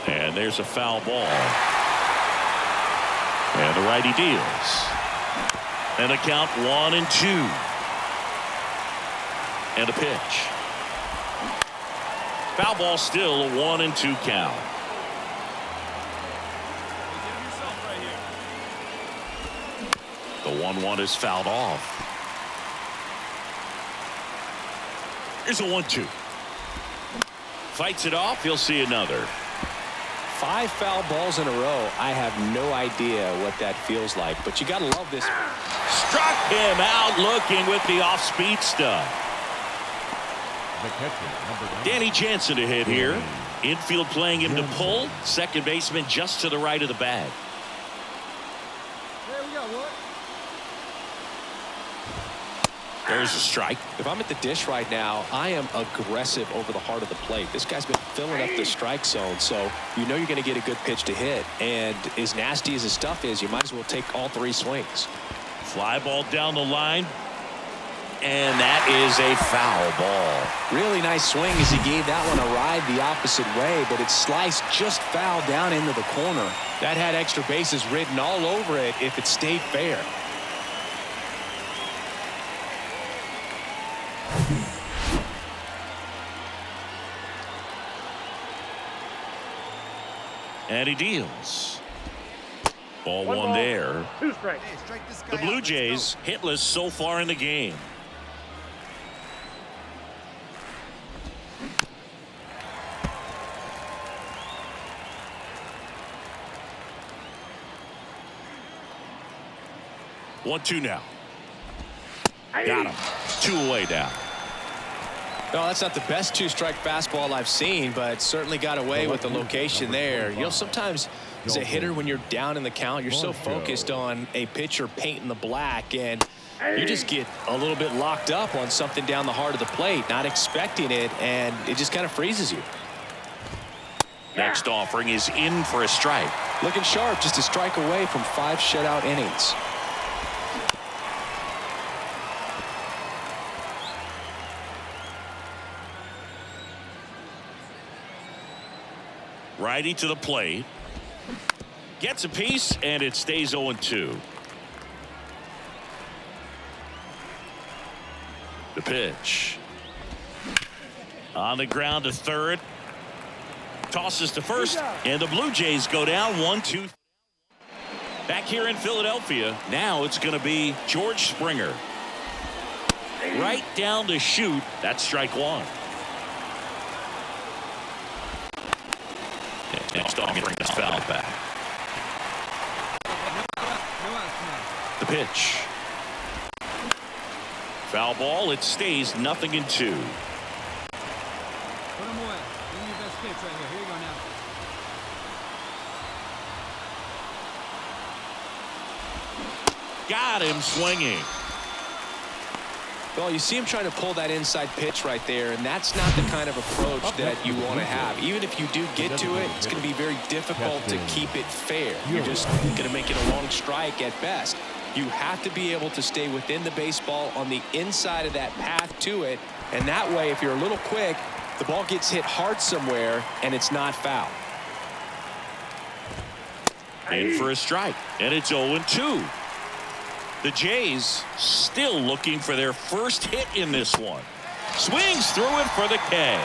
And there's a foul ball. And the righty deals. And a count 1-2. And a pitch. Foul ball, still a 1-2 count. The 1-1 is fouled off. Here's a 1-2. Fights it off. He'll see another. 5 foul balls in a row. I have no idea what that feels like, but you got to love this. Struck him out looking with the off-speed stuff. The catcher, number 9. Danny Jansen to hit here. Infield playing him to pull. Second baseman just to the right of the bag. There we go, what? There's a strike. If I'm at the dish right now, I am aggressive over the heart of the plate. This guy's been filling up the strike zone, so you know you're going to get a good pitch to hit. And as nasty as his stuff is, you might as well take all 3 swings. Fly ball down the line. And that is a foul ball. Really nice swing as he gave that one a ride the opposite way, but it sliced just foul down into the corner. That had extra bases written all over it if it stayed fair. And he deals. Ball one there. 2 strikes. The Blue Jays hitless so far in the game. One, 2 now. Got him. 2 away now. No, that's not the best 2-strike fastball I've seen, but certainly got away with the location there. You know, sometimes as a hitter, when you're down in the count, you're so focused on a pitcher painting the black, and you just get a little bit locked up on something down the heart of the plate, not expecting it, and it just kind of freezes you. Next offering is in for a strike. Looking sharp, just a strike away from 5 shutout innings. Righty to the plate. Gets a piece, and it stays 0-2. The pitch. On the ground to third. Tosses to first, and the Blue Jays go down 1-2. Back here in Philadelphia, now it's going to be George Springer. Right down to shoot. That's strike 1. Next offering is foul back. The pitch. Foul ball. It stays 0-2. Put him away. Give him your best pitch right here. Here you go now. Got him swinging. Well, you see him trying to pull that inside pitch right there, and that's not the kind of approach that you want to have. Even if you do get to it, it's going to be very difficult to keep it fair. You're just going to make it a long strike at best. You have to be able to stay within the baseball on the inside of that path to it, and that way, if you're a little quick, the ball gets hit hard somewhere, and it's not foul. In for a strike, and it's 0-2. The Jays still looking for their first hit in this one. Swings through it for the K.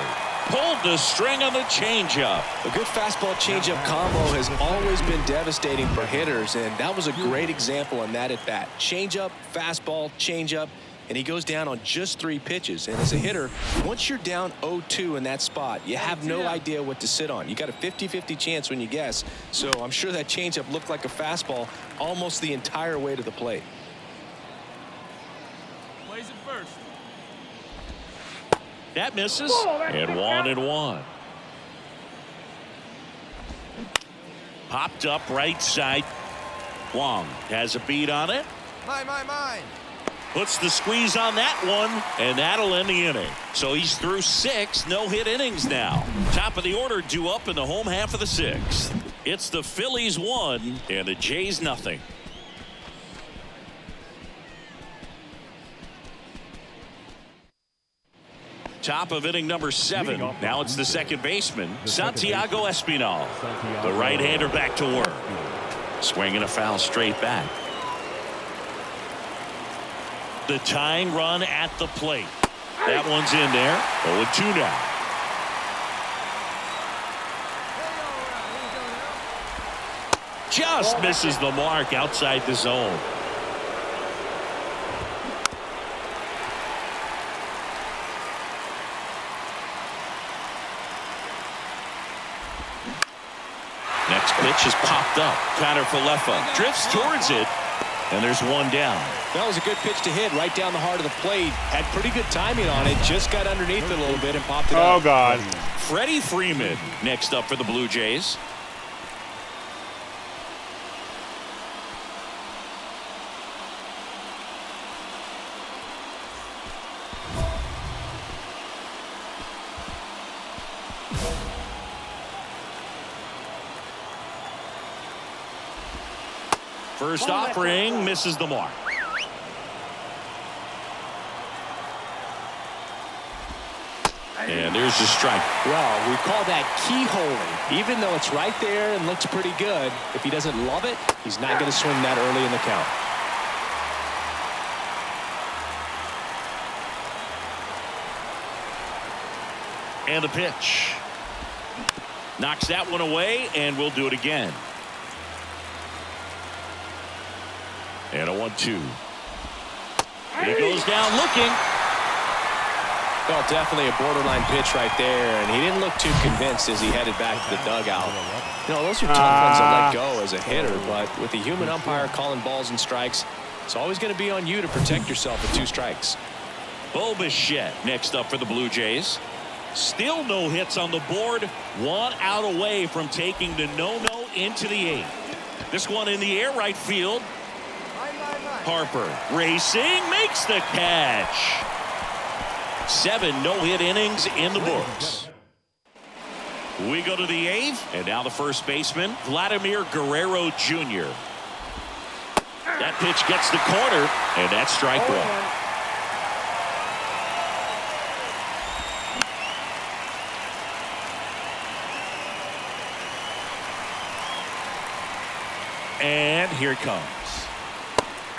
Pulled the string on the changeup. A good fastball changeup combo has always been devastating for hitters, and that was a great example on that at bat. Changeup, fastball, changeup, and he goes down on just 3 pitches. And as a hitter, once you're down 0-2 in that spot, you have no idea what to sit on. You got a 50-50 chance when you guess. So I'm sure that changeup looked like a fastball almost the entire way to the plate. Plays it first. That misses, and 1-1. Popped up right side. Wong has a beat on it. Mine. Puts the squeeze on that one, and that'll end the inning. So he's through 6 no-hit innings now. Top of the order due up in the home half of the 6th. It's the Phillies 1 and the Jays nothing. Top of inning number 7. Now it's the second baseman, Santiago Espinal. The right-hander back to work. Swinging a foul straight back. The tying run at the plate. That one's in there. 0-2 now. Just misses the mark outside the zone. Next pitch is popped up. Connor Falefa drifts towards it, and there's one down. That was a good pitch to hit right down the heart of the plate. Had pretty good timing on it. Just got underneath it a little bit and popped it up. Oh, God. Freddie Freeman next up for the Blue Jays. First offering misses the mark. And there's the strike. Well, we call that keyholing. Even though it's right there and looks pretty good, if he doesn't love it, he's not going to swing that early in the count. And the pitch. Knocks that one away, and we'll do it again. And a 1-2. He goes down looking. Well, definitely a borderline pitch right there, and he didn't look too convinced as he headed back to the dugout. You know, those are tough ones to let go as a hitter, but with the human umpire calling balls and strikes, it's always going to be on you to protect yourself with 2 strikes. Bo Bichette next up for the Blue Jays. Still no hits on the board. 1 out away from taking the no-no into the 8th. This one in the air, right field. Harper racing, makes the catch. 7 no-hit innings in the books. We go to the 8th, and now the first baseman, Vladimir Guerrero Jr. That pitch gets the corner, and that's strike 1. And here it comes.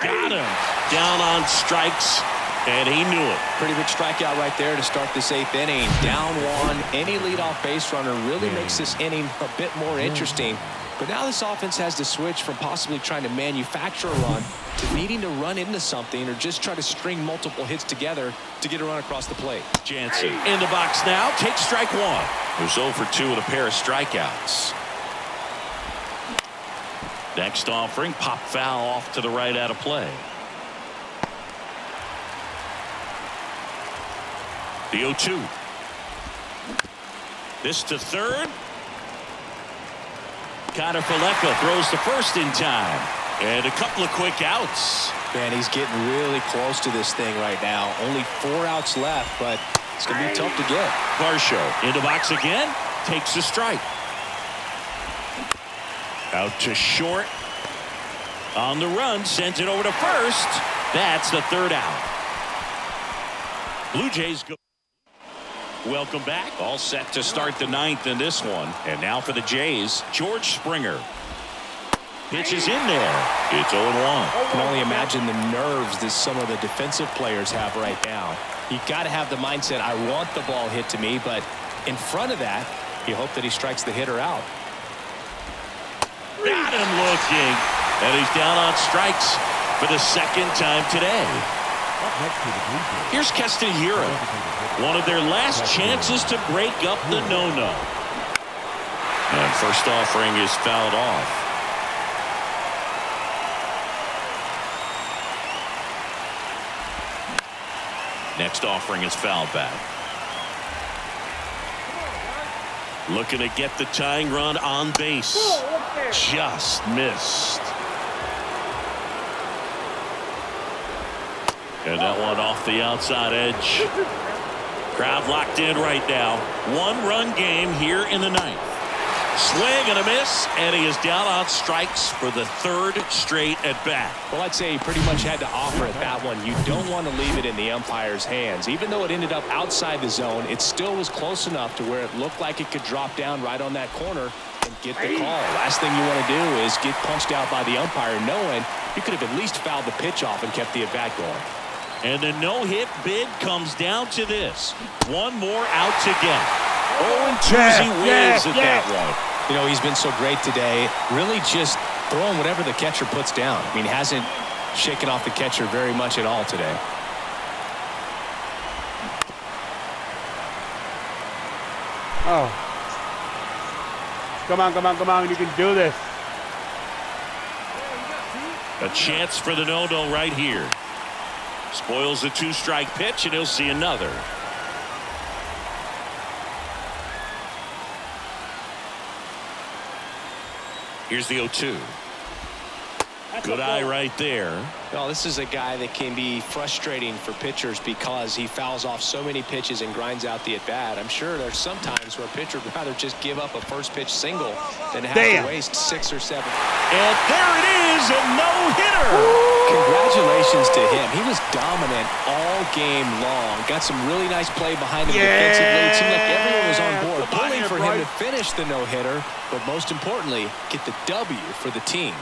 Got him. Down on strikes, and he knew it. Pretty big strikeout right there to start this 8th inning. Down 1. Any leadoff base runner really makes this inning a bit more interesting. But now this offense has to switch from possibly trying to manufacture a run to needing to run into something or just try to string multiple hits together to get a run across the plate. Jansen in the box now. Takes strike 1. Who's 0 for 2 with a pair of strikeouts. Next offering, pop foul off to the right out of play. The 0-2. This to third. Connor Falefa throws to first in time. And a couple of quick outs. Man, he's getting really close to this thing right now. Only 4 outs left, but it's going to be tough to get. Varsho in the box again. Takes a strike. Out to short. On the run, sends it over to first. That's the 3rd out. Blue Jays go. Welcome back. All set to start the 9th in this one. And now for the Jays, George Springer. pitch is in there. It's 0-1. I can only imagine the nerves that some of the defensive players have right now. You got to have the mindset, I want the ball hit to me, but in front of that, you hope that he strikes the hitter out. Got him looking. And he's down on strikes for the second time today. Here's Castanheira. One of their last chances to break up the no-no. And first offering is fouled off. Next offering is fouled back. Looking to get the tying run on base. Just missed. And that one off the outside edge. Crowd locked in right now. One-run game here in the ninth. Swing and a miss, and he is down on strikes for the third straight at bat. Well, I'd say he pretty much had to offer at that one. You don't want to leave it in the umpire's hands. Even though it ended up outside the zone, it still was close enough to where it looked like it could drop down right on that corner and get the call. Last thing you want to do is get punched out by the umpire knowing you could have at least fouled the pitch off and kept the at-bat going. And the no-hit bid comes down to this. One more out to get. 0-2 as he waves at that one. You know, he's been so great today. Really just throwing whatever the catcher puts down. I mean, hasn't shaken off the catcher very much at all today. Oh. Come on, come on, come on. You can do this. A chance for the no-no right here. Spoils the two-strike pitch, and he'll see another. Here's the 0-2. Good eye right there. Well, this is a guy that can be frustrating for pitchers because he fouls off so many pitches and grinds out the at-bat. I'm sure there's some times where a pitcher would rather just give up a first-pitch single than have to waste 6 or 7. And there it is, a no-hitter. Congratulations to him. He was dominant all game long. Got some really nice play behind him defensively. It seemed like everyone was on board, pulling for him to finish the no-hitter, but most importantly, get the W for the team.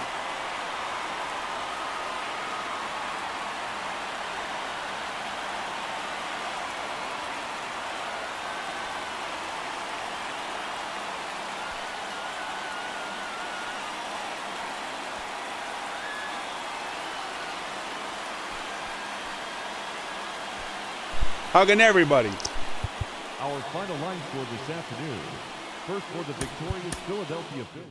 Hugging everybody. Our final line score this afternoon. First for the victorious Philadelphia Phillies.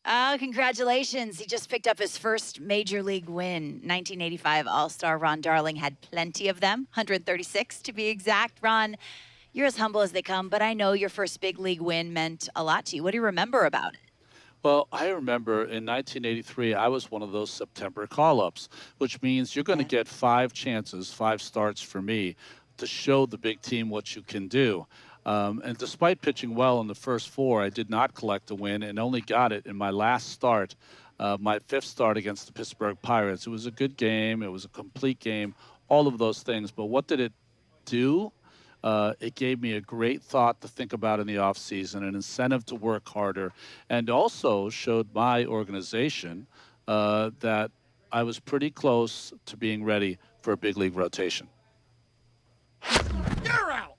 Oh, congratulations. He just picked up his first major league win. 1985 All-Star Ron Darling had plenty of them, 136 to be exact. Ron, you're as humble as they come, but I know your first big league win meant a lot to you. What do you remember about it? Well, I remember in 1983, I was one of those September call-ups, which means you're going to get 5 chances, 5 starts for me to show the big team what you can do. And despite pitching well in the first 4, I did not collect a win and only got it in my last start, my 5th start against the Pittsburgh Pirates. It was a good game. It was a complete game, all of those things. But what did it do? It gave me a great thought to think about in the offseason, an incentive to work harder, and also showed my organization that I was pretty close to being ready for a big league rotation. You're out.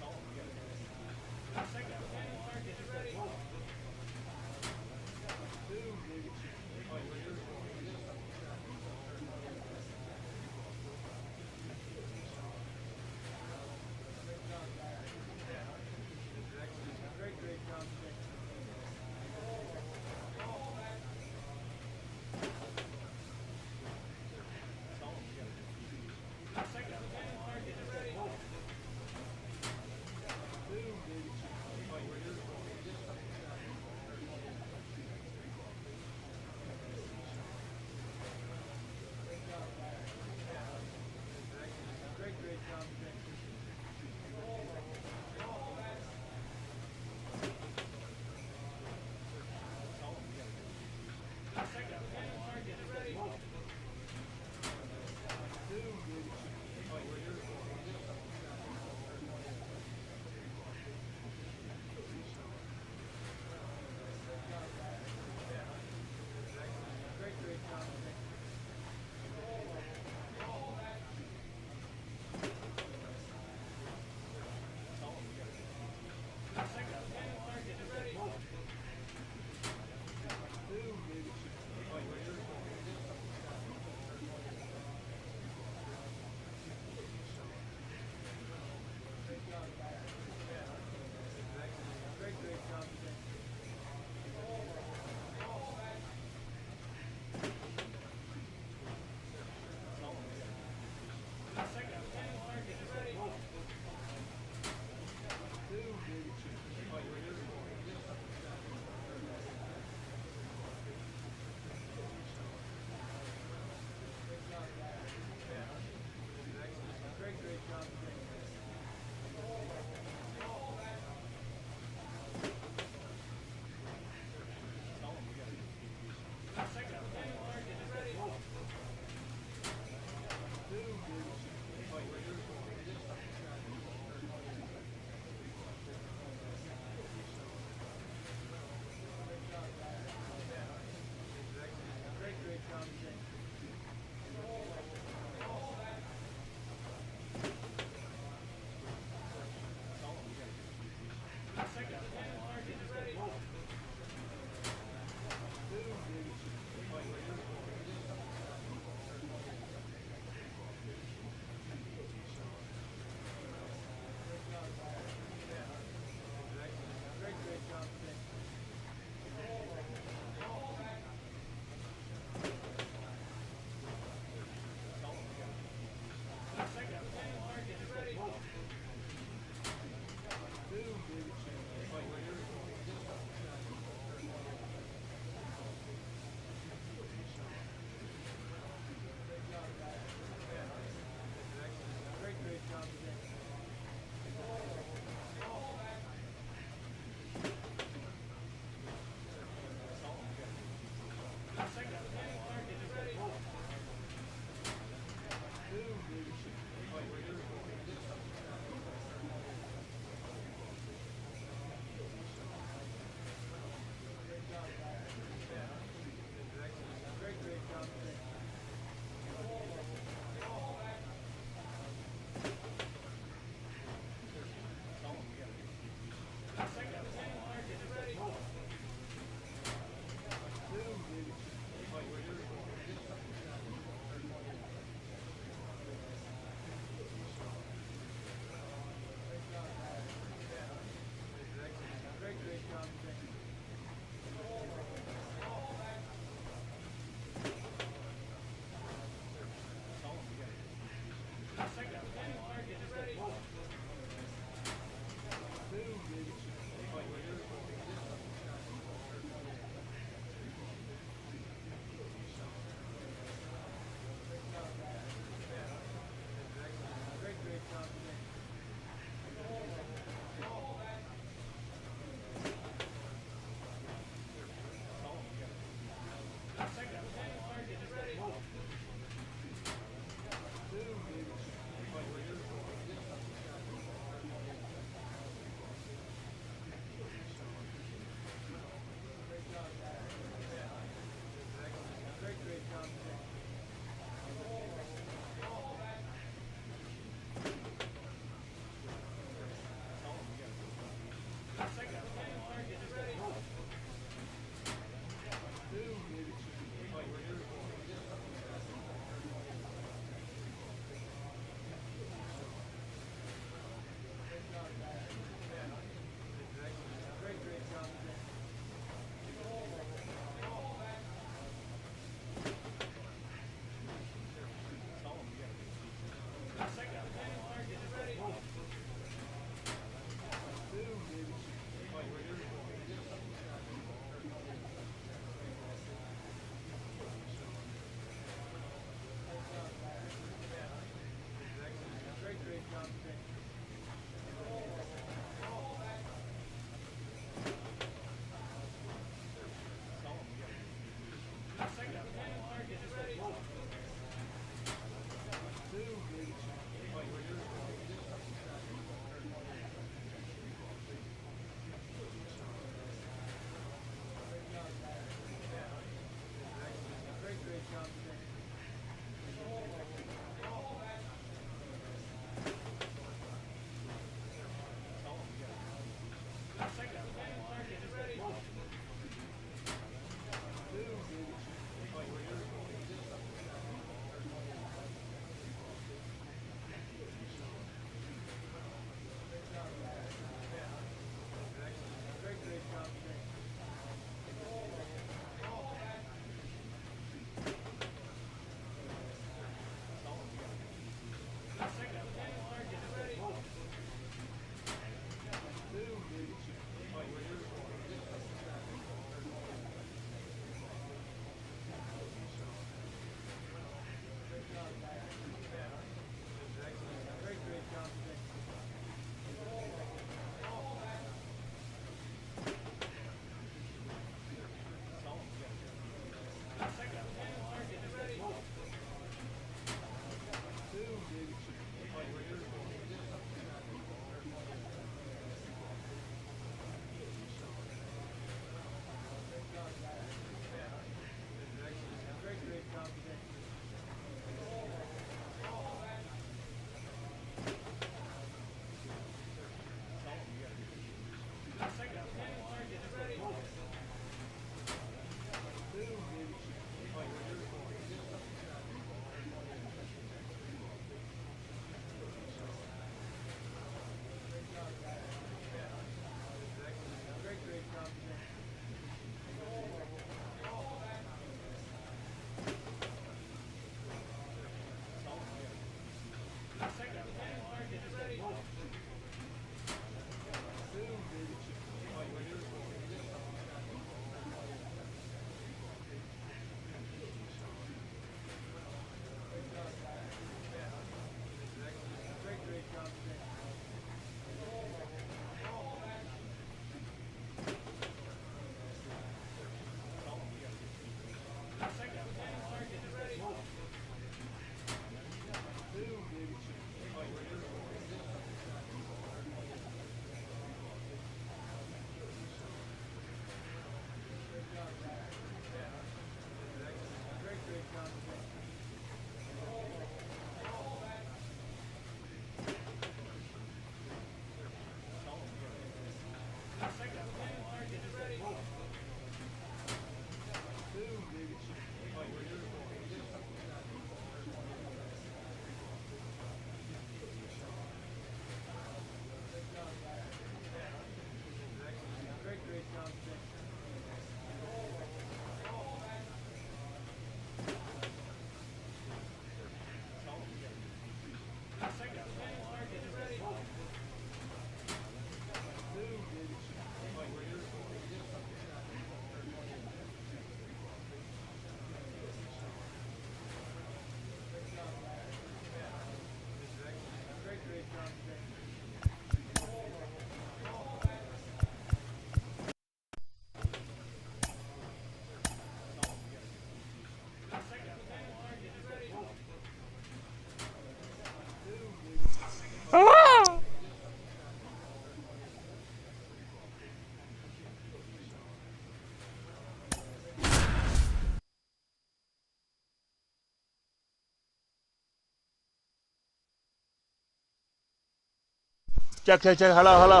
Check. Hello.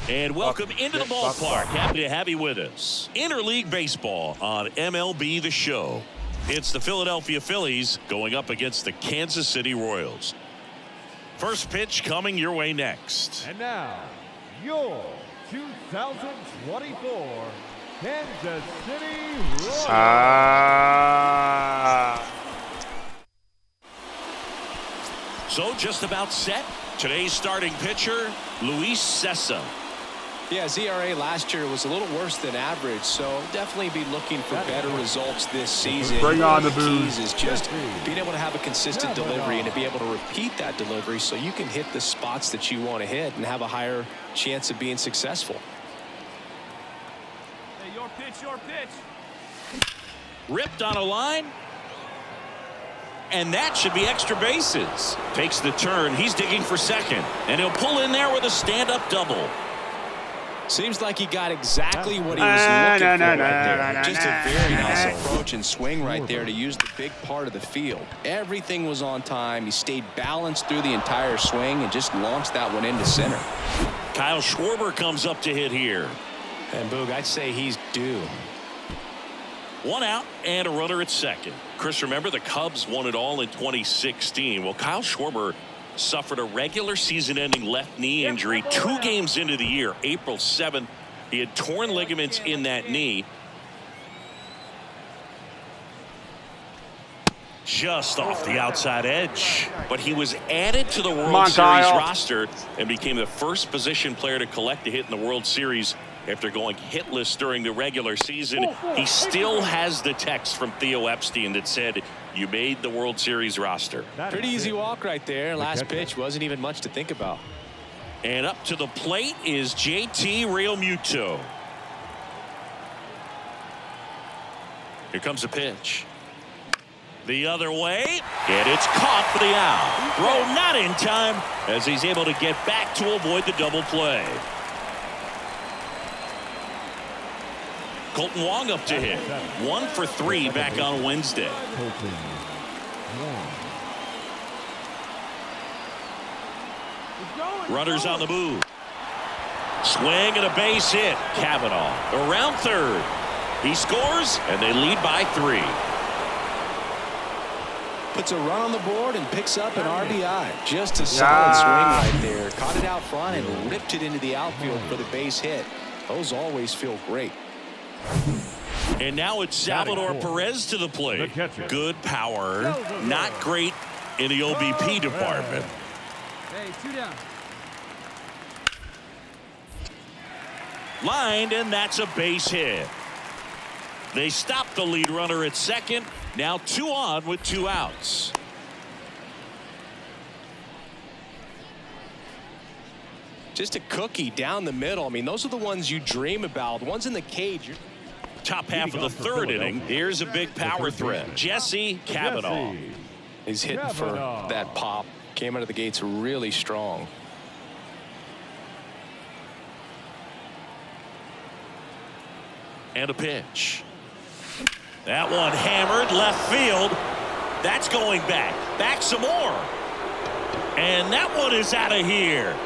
And welcome into the ballpark. Happy to have you with us. Interleague Baseball on MLB The Show. It's the Philadelphia Phillies going up against the Kansas City Royals. First pitch coming your way next. And now, your 2024 Kansas City Royals. So just about set. Today's starting pitcher, Luis Cessa. Yeah, his ERA last year was a little worse than average, so definitely be looking for better results this season. Bring on the keys is just being able to have a consistent delivery and to be able to repeat that delivery so you can hit the spots that you want to hit and have a higher chance of being successful. Hey, your pitch. Ripped on a line. And that should be extra bases. Takes the turn. He's digging for second. And he'll pull in there with a stand-up double. Seems like he got exactly what he was looking for right there. Just a very nice approach and swing right there to use the big part of the field. Everything was on time. He stayed balanced through the entire swing and just launched that one into center. Kyle Schwarber comes up to hit here. And Boog, I'd say he's due. One out and a runner at second. Chris, remember the Cubs won it all in 2016. Well, Kyle Schwarber suffered a regular season-ending left knee injury 2 games into the year. April 7th, he had torn ligaments in that knee. Just off the outside edge. But he was added to the World Series roster and became the first position player to collect a hit in the World Series after going hitless during the regular season. He still has the text from Theo Epstein that said, "You made the World Series roster." Pretty easy walk right there. Last pitch wasn't even much to think about. And up to the plate is JT Realmuto. Here comes a pitch. The other way, and it's caught for the out. Throw not in time as he's able to get back to avoid the double play. Colton Wong up to hit. 1 for 3 back on Wednesday. Runners on the move. Swing and a base hit. Kavanaugh around third. He scores and they lead by 3. Puts a run on the board and picks up an RBI. Just a solid swing right there. Caught it out front and ripped it into the outfield for the base hit. Those always feel great. And now it's Salvador Perez to the plate. Good power. Not great in the OBP department. Hey, 2 down. Lined, and that's a base hit. They stop the lead runner at second. Now 2 on with 2 outs. Just a cookie down the middle. I mean, those are the ones you dream about. The ones in the cage. Top half of the 3rd inning. Here's a big power threat. JesseKavanasob's. He's hitting for that pop. Came out of the gates really strong. And a pitch. That one hammered left field. That's going back. Back some more. And that one is out of here.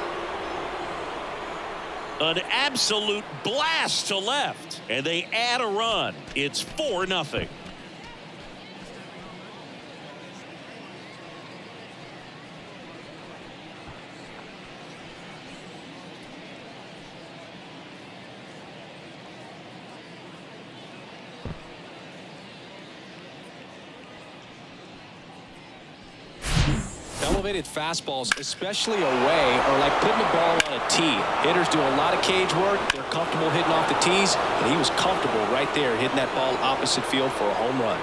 An absolute blast to left, and they add a run. It's 4-0. Elevated fastballs, especially away, are like putting the ball on a tee. Hitters do a lot of cage work. They're comfortable hitting off the tees, and he was comfortable right there hitting that ball opposite field for a home run.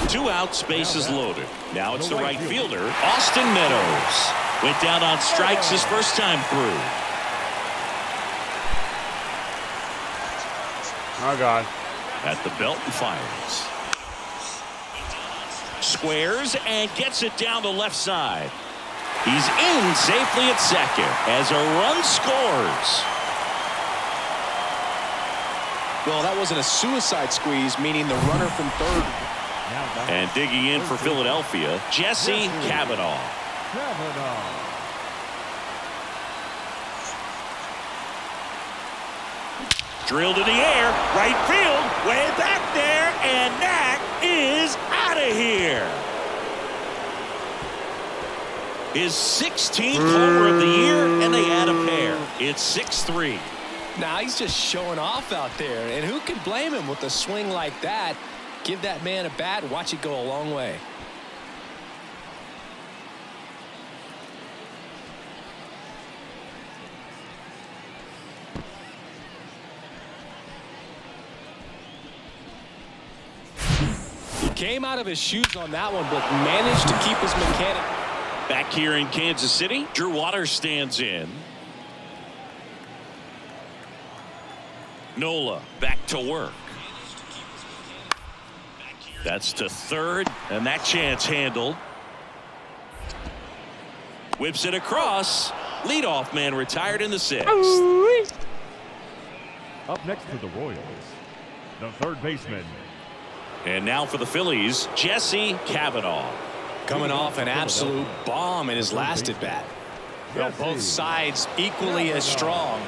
2 outs, bases loaded. Now it's the right fielder, Austin Meadows. Went down on strikes his first time through. Oh, God. At the belt and fires. Squares and gets it down the left side. He's in safely at second as a run scores. Well, that wasn't a suicide squeeze, meaning the runner from third. And digging in for Philadelphia, JesseKavanasob's. Drilled in the air, right field, way back there, and that is out of here. His 16th homer of the year, and they add a pair. It's 6-3. Now he's just showing off out there, and who can blame him with a swing like that? Give that man a bat, watch it go a long way. Came out of his shoes on that one, but managed to keep his mechanic. Back here in Kansas City, Drew Waters stands in. Nola back to work. That's to third, and that chance handled. Whips it across. Leadoff man retired in the 6th. Up next for the Royals, the third baseman. And now for the Phillies, JesseKavanasob's. Coming off an absolute bomb in his last at bat. Well, both sides equally as strong.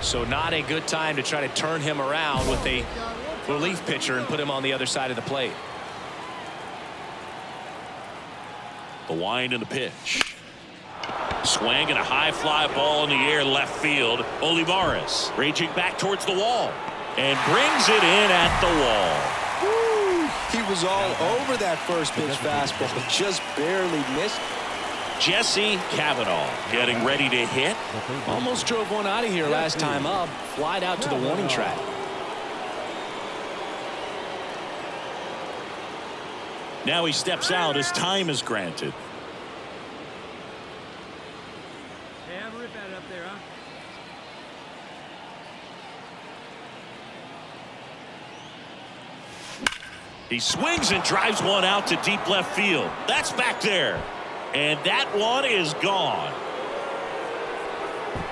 So not a good time to try to turn him around with a relief pitcher and put him on the other side of the plate. The wind and the pitch. Swing and a high fly ball in the air left field. Olivares raging back towards the wall and brings it in at the wall. He was all over that first pitch fastball, just barely missed. JesseKavanasob's getting ready to hit. Almost drove one out of here last time up. Flied out to the warning track. Now he steps out as time is granted. Hey, have a rip at it up there, huh? He swings and drives one out to deep left field. That's back there. And that one is gone.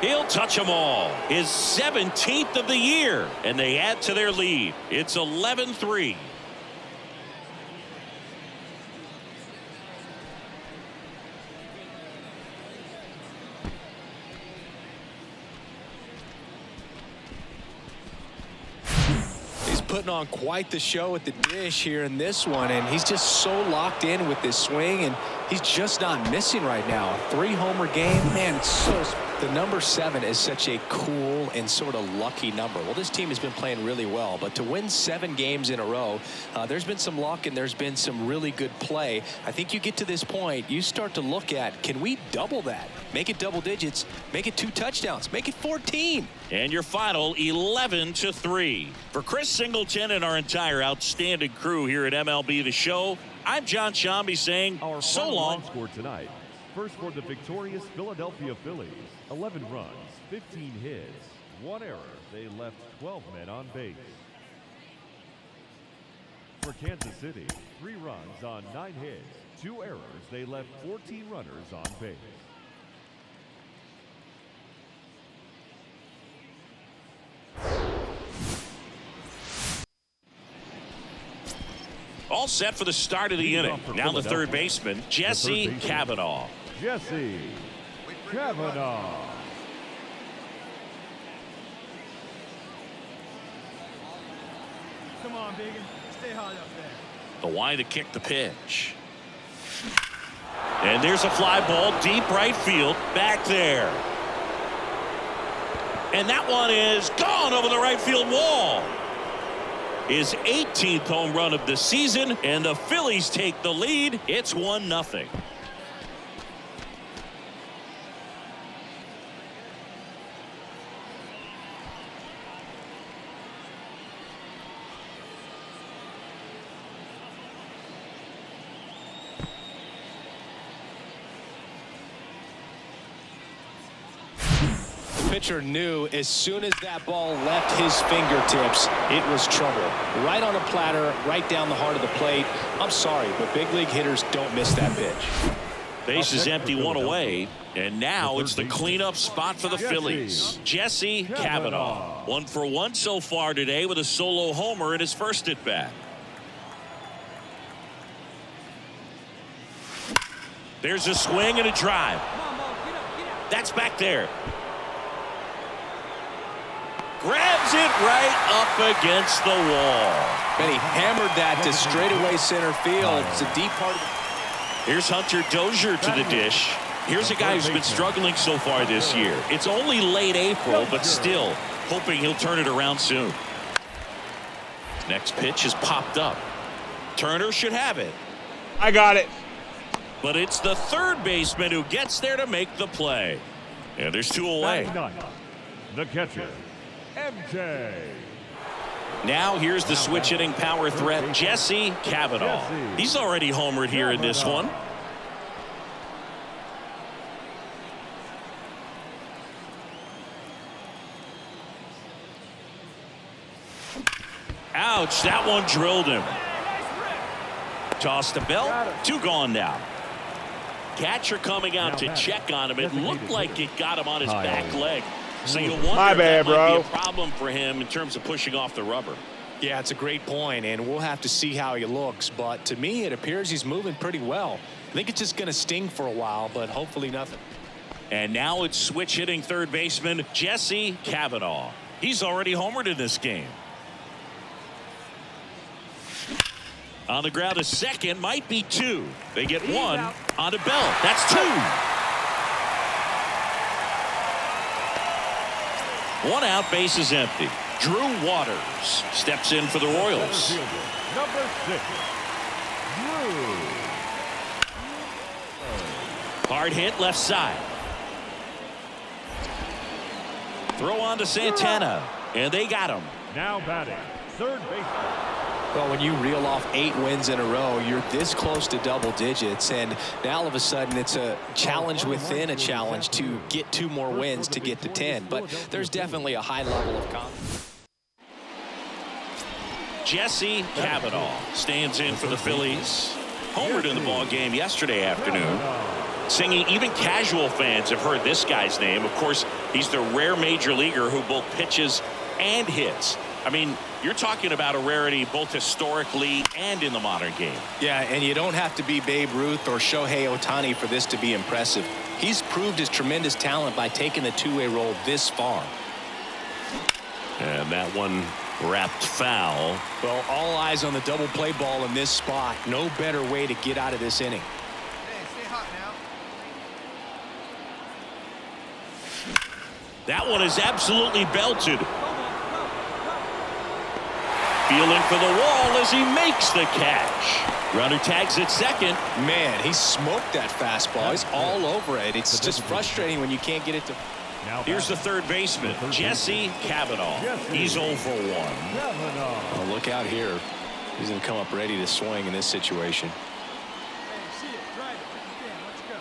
He'll touch them all. His 17th of the year. And they add to their lead. It's 11-3. Putting on quite the show at the dish here in this one, and he's just so locked in with this swing, and he's just not missing right now. A 3-homer game, man. It's so the number 7 is such a cool and sort of lucky number. Well, this team has been playing really well, but to win 7 games in a row, there's been some luck and there's been some really good play. I think you get to this point, you start to look at, can we double that? Make it double digits, make it 2 touchdowns, make it 14. And your final 11-3. For Chris Singleton and our entire outstanding crew here at MLB The Show, I'm John Shambi saying so long. Score tonight. First for the victorious Philadelphia Phillies, 11 runs, 15 hits, 1 error. They left 12 men on base. For Kansas City, 3 runs on 9 hits, 2 errors. They left 14 runners on base. All set for the start of the inning. Now the third baseman, JesseKavanasob's. Jesse. Kavanaugh. Come on, Biggin. Stay hard up there. The Y to kick the pitch. And there's a fly ball deep right field back there. And that one is gone over the right field wall. His 18th home run of the season, and the Phillies take the lead. It's 1-0. Pitcher knew as soon as that ball left his fingertips, it was trouble. Right on a platter, right down the heart of the plate. I'm sorry, but big league hitters don't miss that pitch. Base is empty, one away, and now it's the cleanup spot for the Phillies. Jesse Kavanaugh, 1 for 1 so far today with a solo homer in his first at bat. There's a swing and a drive. That's back there. Grabs it right up against the wall. And he hammered that to straightaway center field. It's a deep part. Here's Hunter Dozier to the dish. Here's a guy who's been struggling so far this year. It's only late April, but still hoping he'll turn it around soon. Next pitch is popped up. Turner should have it. I got it. But it's the third baseman who gets there to make the play. And there's 2 away. The catcher, MJ. Now here's the switch hitting power threat, Jesse Kavanaugh. He's already homered here in this one. Ouch, that one drilled him. Tossed to Bell, 2 gone now. Catcher coming out to check on him. It looked like it got him on his back leg. So you wonder My bad, if that bro. might be a problem for him in terms of pushing off the rubber. Yeah, it's a great point, and we'll have to see how he looks. But to me, it appears he's moving pretty well. I think it's just going to sting for a while, but hopefully nothing. And now it's switch hitting third baseman Jesse Kavanaugh. He's already homered in this game. On the ground, a second, might be 2. They get 1 on to Bell. That's 2. 1 out, base is empty. Drew Waters steps in for the Royals. Number 6, Drew. Hard hit left side. Throw on to Santana, and they got him. Now batting, third baseman. Well, when you reel off 8 wins in a row, you're this close to double digits, and now all of a sudden it's a challenge within a challenge to get 2 more wins to get to 10. But there's definitely a high level of confidence. Jesse Kavanaugh stands in for the Phillies. Homered in the ball game yesterday afternoon. Singing, even casual fans have heard this guy's name. Of course, he's the rare major leaguer who both pitches and hits. I mean, you're talking about a rarity both historically and in the modern game. Yeah, and you don't have to be Babe Ruth or Shohei Ohtani for this to be impressive. He's proved his tremendous talent by taking the two-way role this far. And that one wrapped foul. Well, all eyes on the double play ball in this spot. No better way to get out of this inning. Hey, stay hot now. That one is absolutely belted. Feeling for the wall as he makes the catch. Runner tags at second. Man, he smoked that fastball. He's all over it. It's just frustrating when you can't get it to. Here's the third baseman, Jesse Kavanaugh. He's 0 for 1. Oh, look out here. He's going to come up ready to swing in this situation. Hey, see it, drive it. Let's go.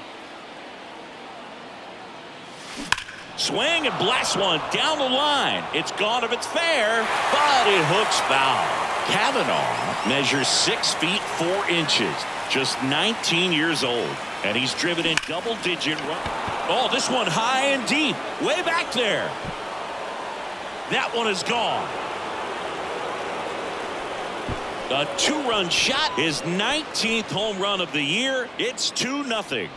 Swing and blast one down the line. It's gone if it's fair, but it hooks foul. Kavanaugh measures 6 feet 4 inches, just 19 years old, and he's driven in double-digit runs. Oh, this one high and deep, way back there. That one is gone. A 2-run shot, his 19th home run of the year. It's 2-0.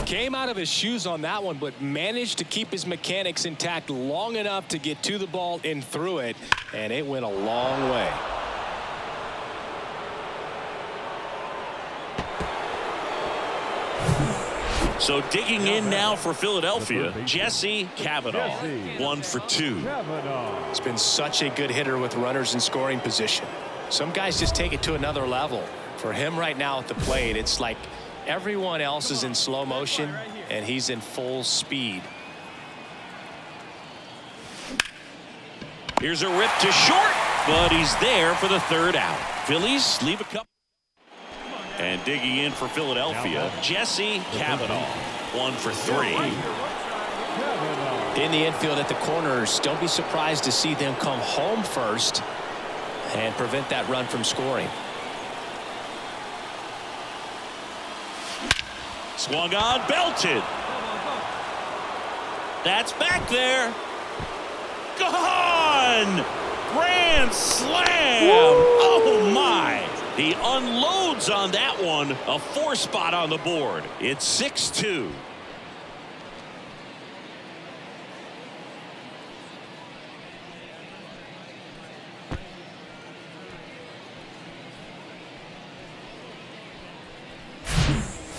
Came out of his shoes on that one, but managed to keep his mechanics intact long enough to get to the ball and through it, and it went a long way. So digging in now for Philadelphia, Jesse Kavanaugh, 1 for 2. It's been such a good hitter with runners in scoring position. Some guys just take it to another level. For him right now at the plate, it's like everyone else is in slow motion, and he's in full speed. Here's a rip to short, but he's there for the 3rd out. Phillies leave a couple. And digging in for Philadelphia, Jesse Kavanaugh, 1 for 3. In the infield at the corners, don't be surprised to see them come home first and prevent that run from scoring. Swung on, belted. That's back there. Gone! Grand slam! Oh my! He unloads on that one. A 4 spot on the board. It's 6-2.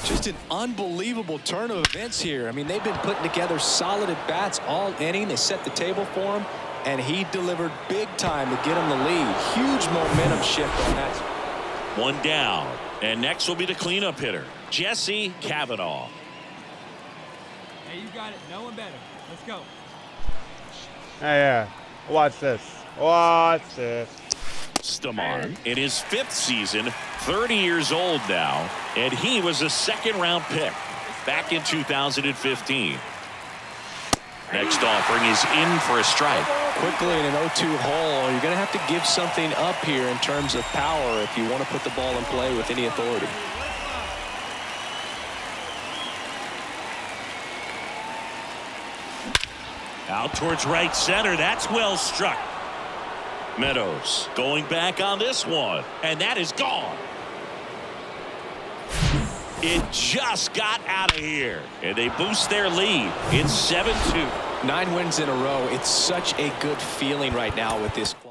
Just an unbelievable turn of events here. I mean, they've been putting together solid at-bats all inning. They set the table for him, and he delivered big time to get him the lead. Huge momentum shift on that. 1 down. And next will be the cleanup hitter, Jesse Kavanaugh. Hey, you got it. No one better. Let's go. Yeah. Watch this. Watch this. Stamar in his 5th season, 30 years old now, and he was a 2nd-round pick back in 2015. Next offering is in for a strike. Quickly in an 0-2 hole, you're going to have to give something up here in terms of power if you want to put the ball in play with any authority. Out towards right center. That's well struck. Meadows going back on this one, and that is gone. It just got out of here, and they boost their lead. It's 7-2. 9 wins in a row. It's such a good feeling right now with this club.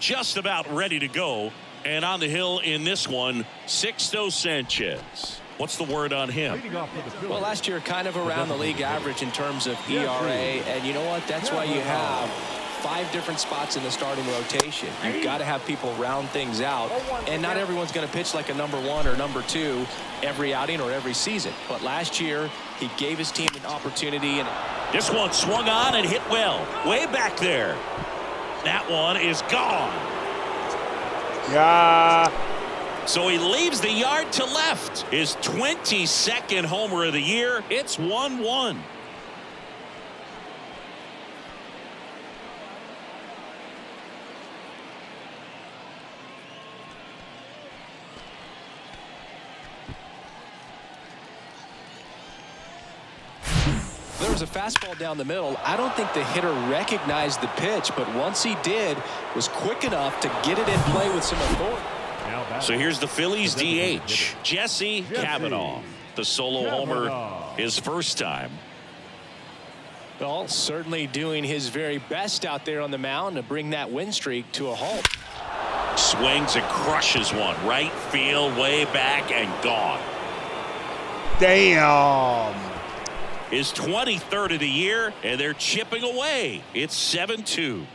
just about ready to go. And on the hill in this one, Sixto Sanchez. What's the word on him? Well, last year kind of around the league average in terms of ERA. And you know what? That's why you have 5 different spots in the starting rotation. You've got to have people round things out. And not everyone's going to pitch like a #1 or #2 every outing or every season. But last year, he gave his team an opportunity. And this one swung on and hit well. Way back there. That one is gone. Yeah. So he leaves the yard to left. His 22nd homer of the year. It's 1-1. There was a fastball down the middle. I don't think the hitter recognized the pitch, but once he did, was quick enough to get it in play with some authority. So here's the Phillies DH, Jesse Kavanaugh. The solo homer his first time. Well, certainly doing his very best out there on the mound to bring that win streak to a halt. Swings and crushes one. Right field, way back, and gone. Damn. His 23rd of the year, and they're chipping away. It's 7-2.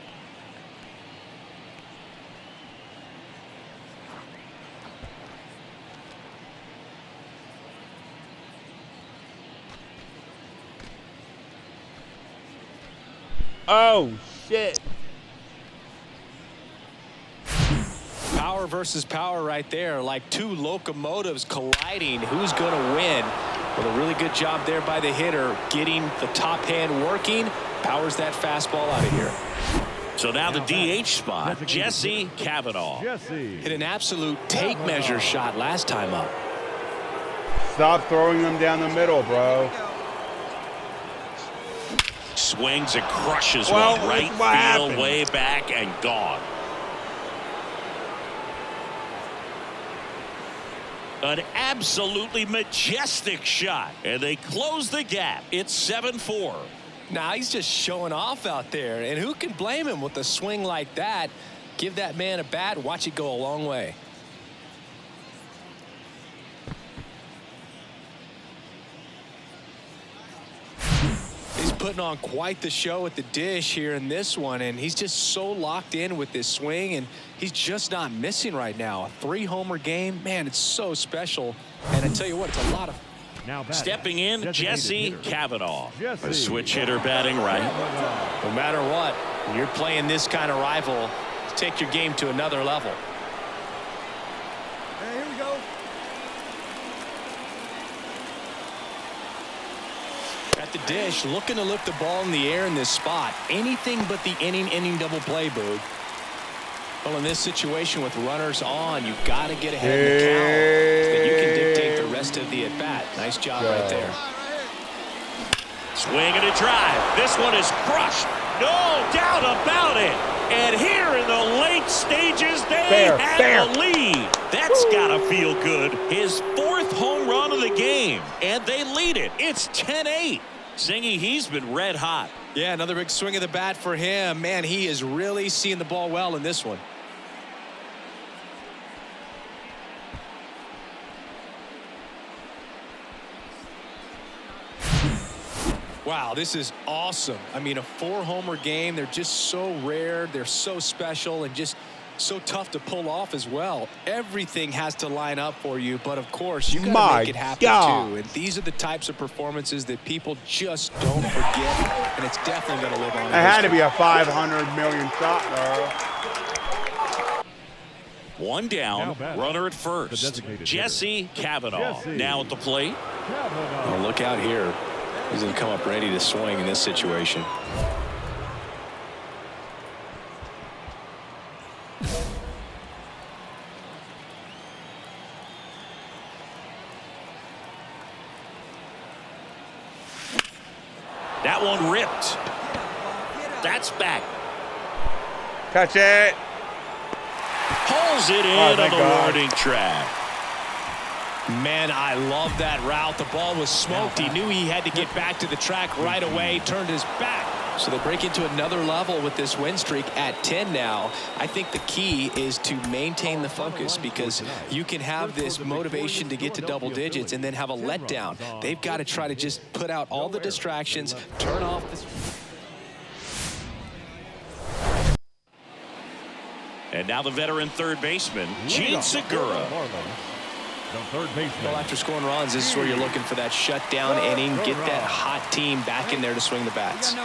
Oh, shit. Power versus power right there, like 2 locomotives colliding. Who's going to win? But a really good job there by the hitter, getting the top hand working. Powers that fastball out of here. So now the DH spot, Jesse Kavanaugh. Hit an absolute tape measure shot last time up. Stop throwing them down the middle, bro. Swings and crushes one. Right field, way back, and gone. An absolutely majestic shot, and they close the gap. It's 7-4. Now he's just showing off out there, and who can blame him with a swing like that? Give that man a bat, watch it go a long way. He's putting on quite the show at the dish here in this one, and he's just so locked in with this swing, and he's just not missing right now. A 3-homer game, man, it's so special. And I tell you what, it's a lot of. Stepping in, Jesse Kavanaugh. A switch hitter batting right. No matter what, when you're playing this kind of rival, take your game to another level. Hey, here we go. At the dish, looking to lift the ball in the air in this spot. Anything but the inning double play, Boog. Well, in this situation with runners on, you've got to get ahead in the count so that you can dictate the rest of the at-bat. Nice job right there. Swing and a drive. This one is crushed. No doubt about it. And here in the late stages, they have the lead. That's got to feel good. His 4th home run of the game, and they lead it. It's 10-8. Zingy, he's been red hot. Yeah, another big swing of the bat for him. Man, he is really seeing the ball well in this one. Wow, this is awesome. I mean, a 4-homer game. They're just so rare. They're so special and just so tough to pull off as well. Everything has to line up for you, but of course, you got to make it happen too. And these are the types of performances that people just don't forget, and it's definitely going to live on. It had to be a 500 million shot, though. One down, runner at first. Jesse Kavanaugh now at the plate. Well, look out here. He's going to come up ready to swing in this situation. That one ripped. That's back. Catch it. Pulls it in on the warning track. Man, I love that route. The ball was smoked. He knew he had to get back to the track right away. Turned his back So they break into another level with this win streak at 10 now. I think the key is to maintain the focus, because you can have this motivation to get to double digits and then have a letdown. They've got to try to just put out all the distractions, turn off the... And now the veteran third baseman, Gene Segura. Well, after scoring runs, this is where you're looking for that shutdown inning, get that hot team back in there to swing the bats.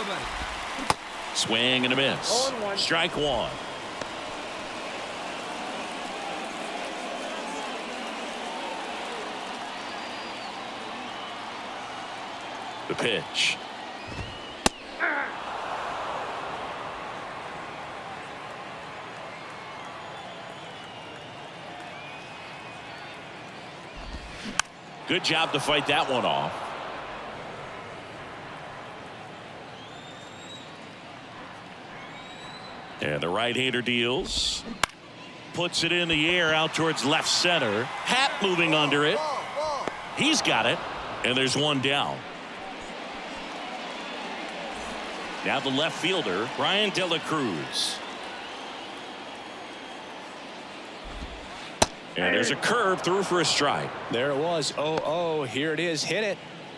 Swing and a miss. Strike one. The pitch. Good job to fight that one off. And the right-hander deals. Puts it in the air out towards left center. Happ moving under it. He's got it. And there's one down. Now the left fielder, Brian De La Cruz. And there's a curve through for a strike. There it was. 0-0. Here it is. Hit it.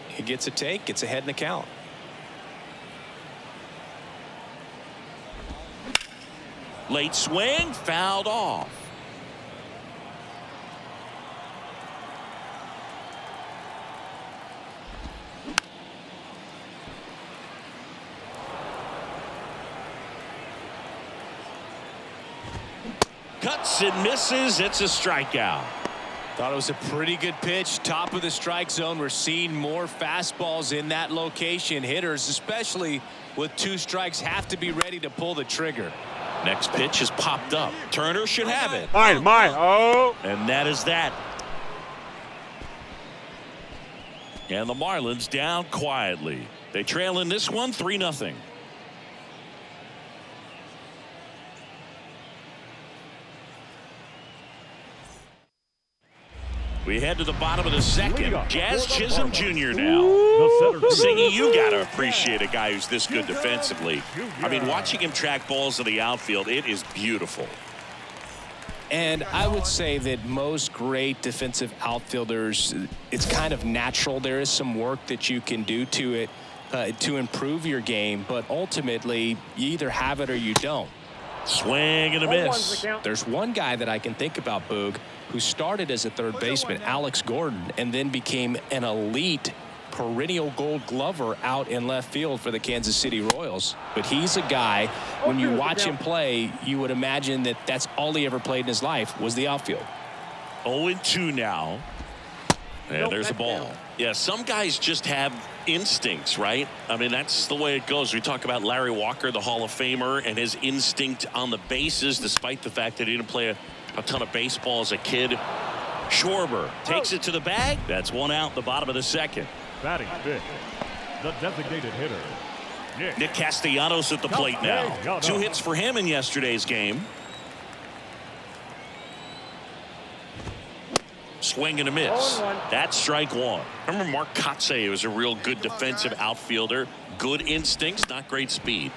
He gets a take. Gets ahead in the count. Late swing. Fouled off. Cuts and misses. It's a strikeout. Thought it was a pretty good pitch. Top of the strike zone. We're seeing more fastballs in that location. Hitters, especially with 2 strikes, have to be ready to pull the trigger. Next pitch is popped up. Turner should have it. Mine. Oh. And that is that. And the Marlins down quietly. They trail in this one 3-0. We head to the bottom of the second. Jazz Chisholm Jr. now. Singy, you got to appreciate a guy who's this good defensively. I mean, watching him track balls in the outfield, it is beautiful. And I would say that most great defensive outfielders, it's kind of natural. There is some work that you can do to it to improve your game, but ultimately, you either have it or you don't. Swing and a miss. There's one guy that I can think about, Boog, who started as a third baseman, Alex Gordon, and then became an elite perennial Gold Glover out in left field for the Kansas City Royals. But he's a guy, when you watch him play, you would imagine that that's all he ever played in his life was the outfield. 0-2 now. And there's a ball. Yeah, some guys just have instincts, right? I mean, that's the way it goes. We talk about Larry Walker, the Hall of Famer, and his instinct on the bases, despite the fact that he didn't play a ton of baseball as a kid. Schwarber takes it to the bag. That's one out, the bottom of the second. Batting fifth, the designated hitter, Nick Castellanos at the plate now. 2 hits for him in yesterday's game. Swing and a miss. That's strike one. I remember Mark Kotsay was a real good defensive outfielder. Good instincts, not great speed.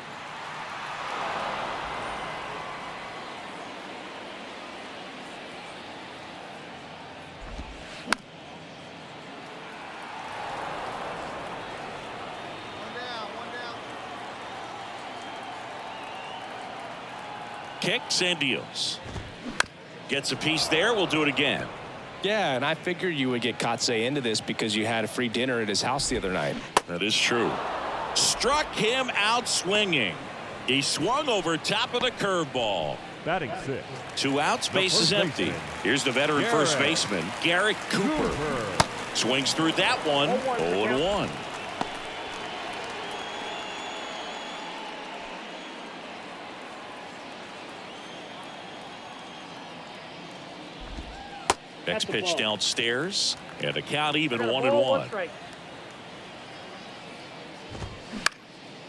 Kicks and deals. Gets a piece there. We'll do it again. Yeah, and I figured you would get Kotsay into this because you had a free dinner at his house the other night. That is true. Struck him out swinging. He swung over top of the curveball. batting sixth. 2 outs, base is empty. Here's the veteran first baseman, Garrett Cooper. Swings through that one. 0-1. Next pitch downstairs, and the count even 1-1.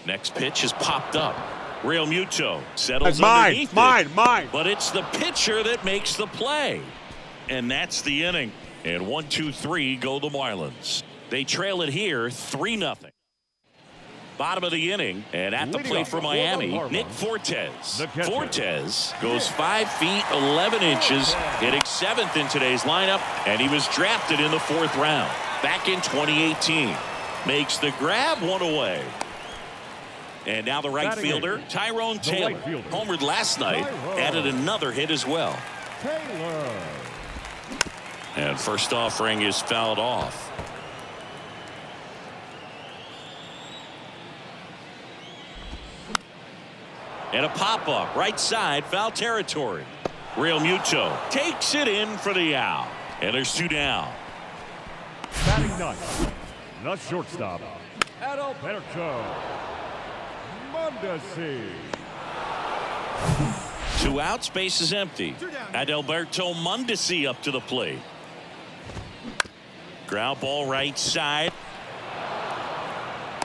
Next pitch is popped up. Real Muto settles underneath it. Mine. But it's the pitcher that makes the play. And that's the inning. And 1-2-3 go the Marlins. They trail it here 3-0. Bottom of the inning, and at the plate for Miami, Nick Fortes. Fortes goes 5 feet 11 inches, hitting 7th in today's lineup, and he was drafted in the 4th round back in 2018. Makes the grab, 1 away. And now the right fielder, Tyrone Taylor, homered last night, added another hit as well. And first offering is fouled off. And a pop-up, right side, foul territory. Real Muto takes it in for the out. And there's 2 down. Batting ninth, the shortstop, Adalberto Mondesi. 2 outs, base is empty. Adalberto Mondesi up to the plate. Ground ball right side.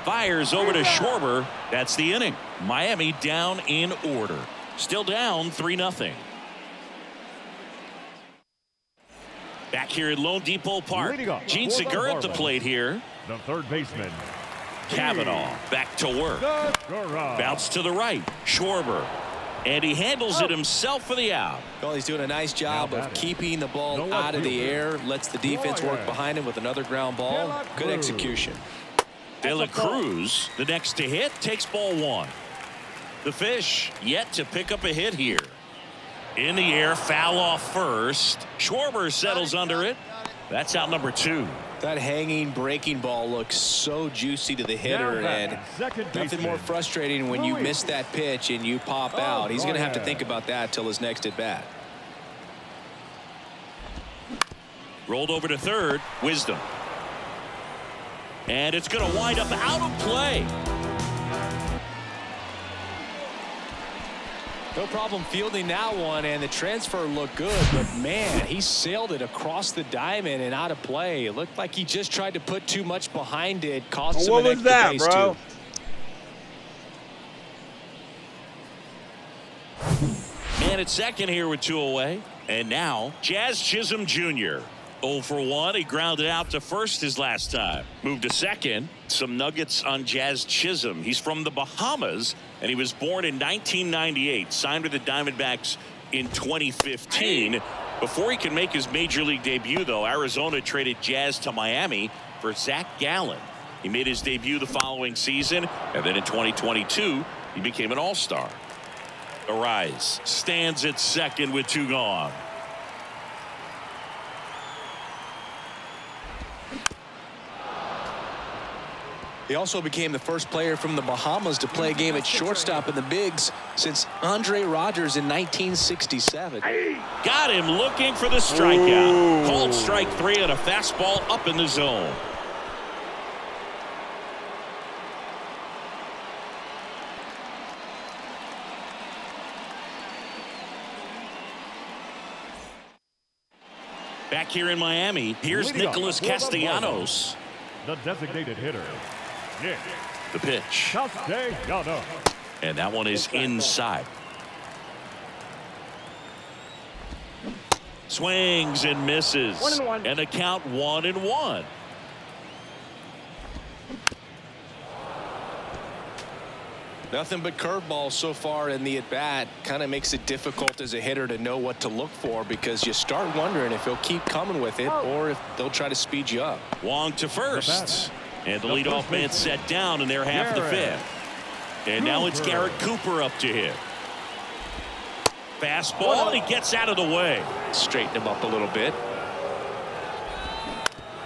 Fires over to Schwarber. That's the inning. Miami down in order. Still down 3-0. Back here at Lone Depot Park. Gene Segura at the plate here. The third baseman, Kavanaugh back to work. Bounce to the right. Schwarber. And he handles it himself for the out. Well, he's doing a nice job of keeping the ball out of the air. Lets the defense work behind him with another ground ball. Good execution. De La Cruz, the next to hit, takes ball 1. The Fish yet to pick up a hit here. In the air, foul off first. Schwarber settles under it. That's out number 2. That hanging breaking ball looks so juicy to the hitter, and nothing more frustrating when you miss that pitch and you pop out. He's going to have to think about that till his next at bat. Rolled over to third. Wisdom. And it's going to wind up out of play. No problem fielding that one, and the transfer looked good, but man, he sailed it across the diamond and out of play. It looked like he just tried to put too much behind it. Cost him an extra base, bro? Man at second here with 2 away. And now, Jazz Chisholm Jr. 0 for 1. He grounded out to first his last time. Moved to second. Some nuggets on Jazz Chisholm. He's from the Bahamas, and he was born in 1998. Signed with the Diamondbacks in 2015. Before he can make his major league debut, though, Arizona traded Jazz to Miami for Zach Gallen. He made his debut the following season, and then in 2022, he became an all-star. Arise stands at second with 2 gone. He also became the first player from the Bahamas to play a game at shortstop in the bigs since Andre Rogers in 1967. Got him looking for the strikeout. Called strike 3 on a fastball up in the zone. Back here in Miami, here's Nicholas Castellanos. The designated hitter, Nick. The pitch. Castellanos. And that one is inside. Swings and misses. 1-1. And the count 1-1. Nothing but curveballs so far in the at-bat. Kind of makes it difficult as a hitter to know what to look for, because you start wondering if he'll keep coming with it or if they'll try to speed you up. Wong to first. And the leadoff man set down in their half of the 5th. And now it's Garrett Cooper up to hit. Fastball, and he gets out of the way. Straighten him up a little bit.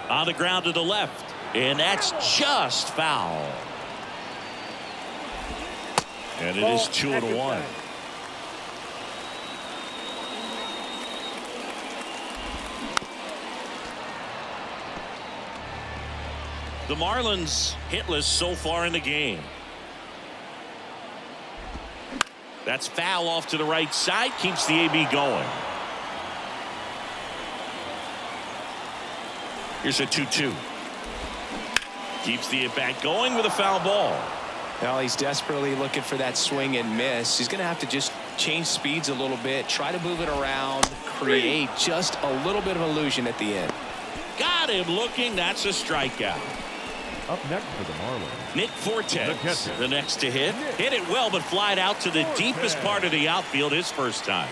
On the ground to the left. And that's just foul. And it is 2-1. The Marlins hitless so far in the game. That's foul off to the right side. Keeps the AB going. Here's a 2-2. Keeps the at-bat going with a foul ball. Now he's desperately looking for that swing and miss. He's going to have to just change speeds a little bit, try to move it around, create just a little bit of illusion at the end. Got him looking. That's a strikeout. Up next for the Marlins, Nick Fortes, catcher. the next to hit. Hit it well, but flied out to the deepest part of the outfield his first time.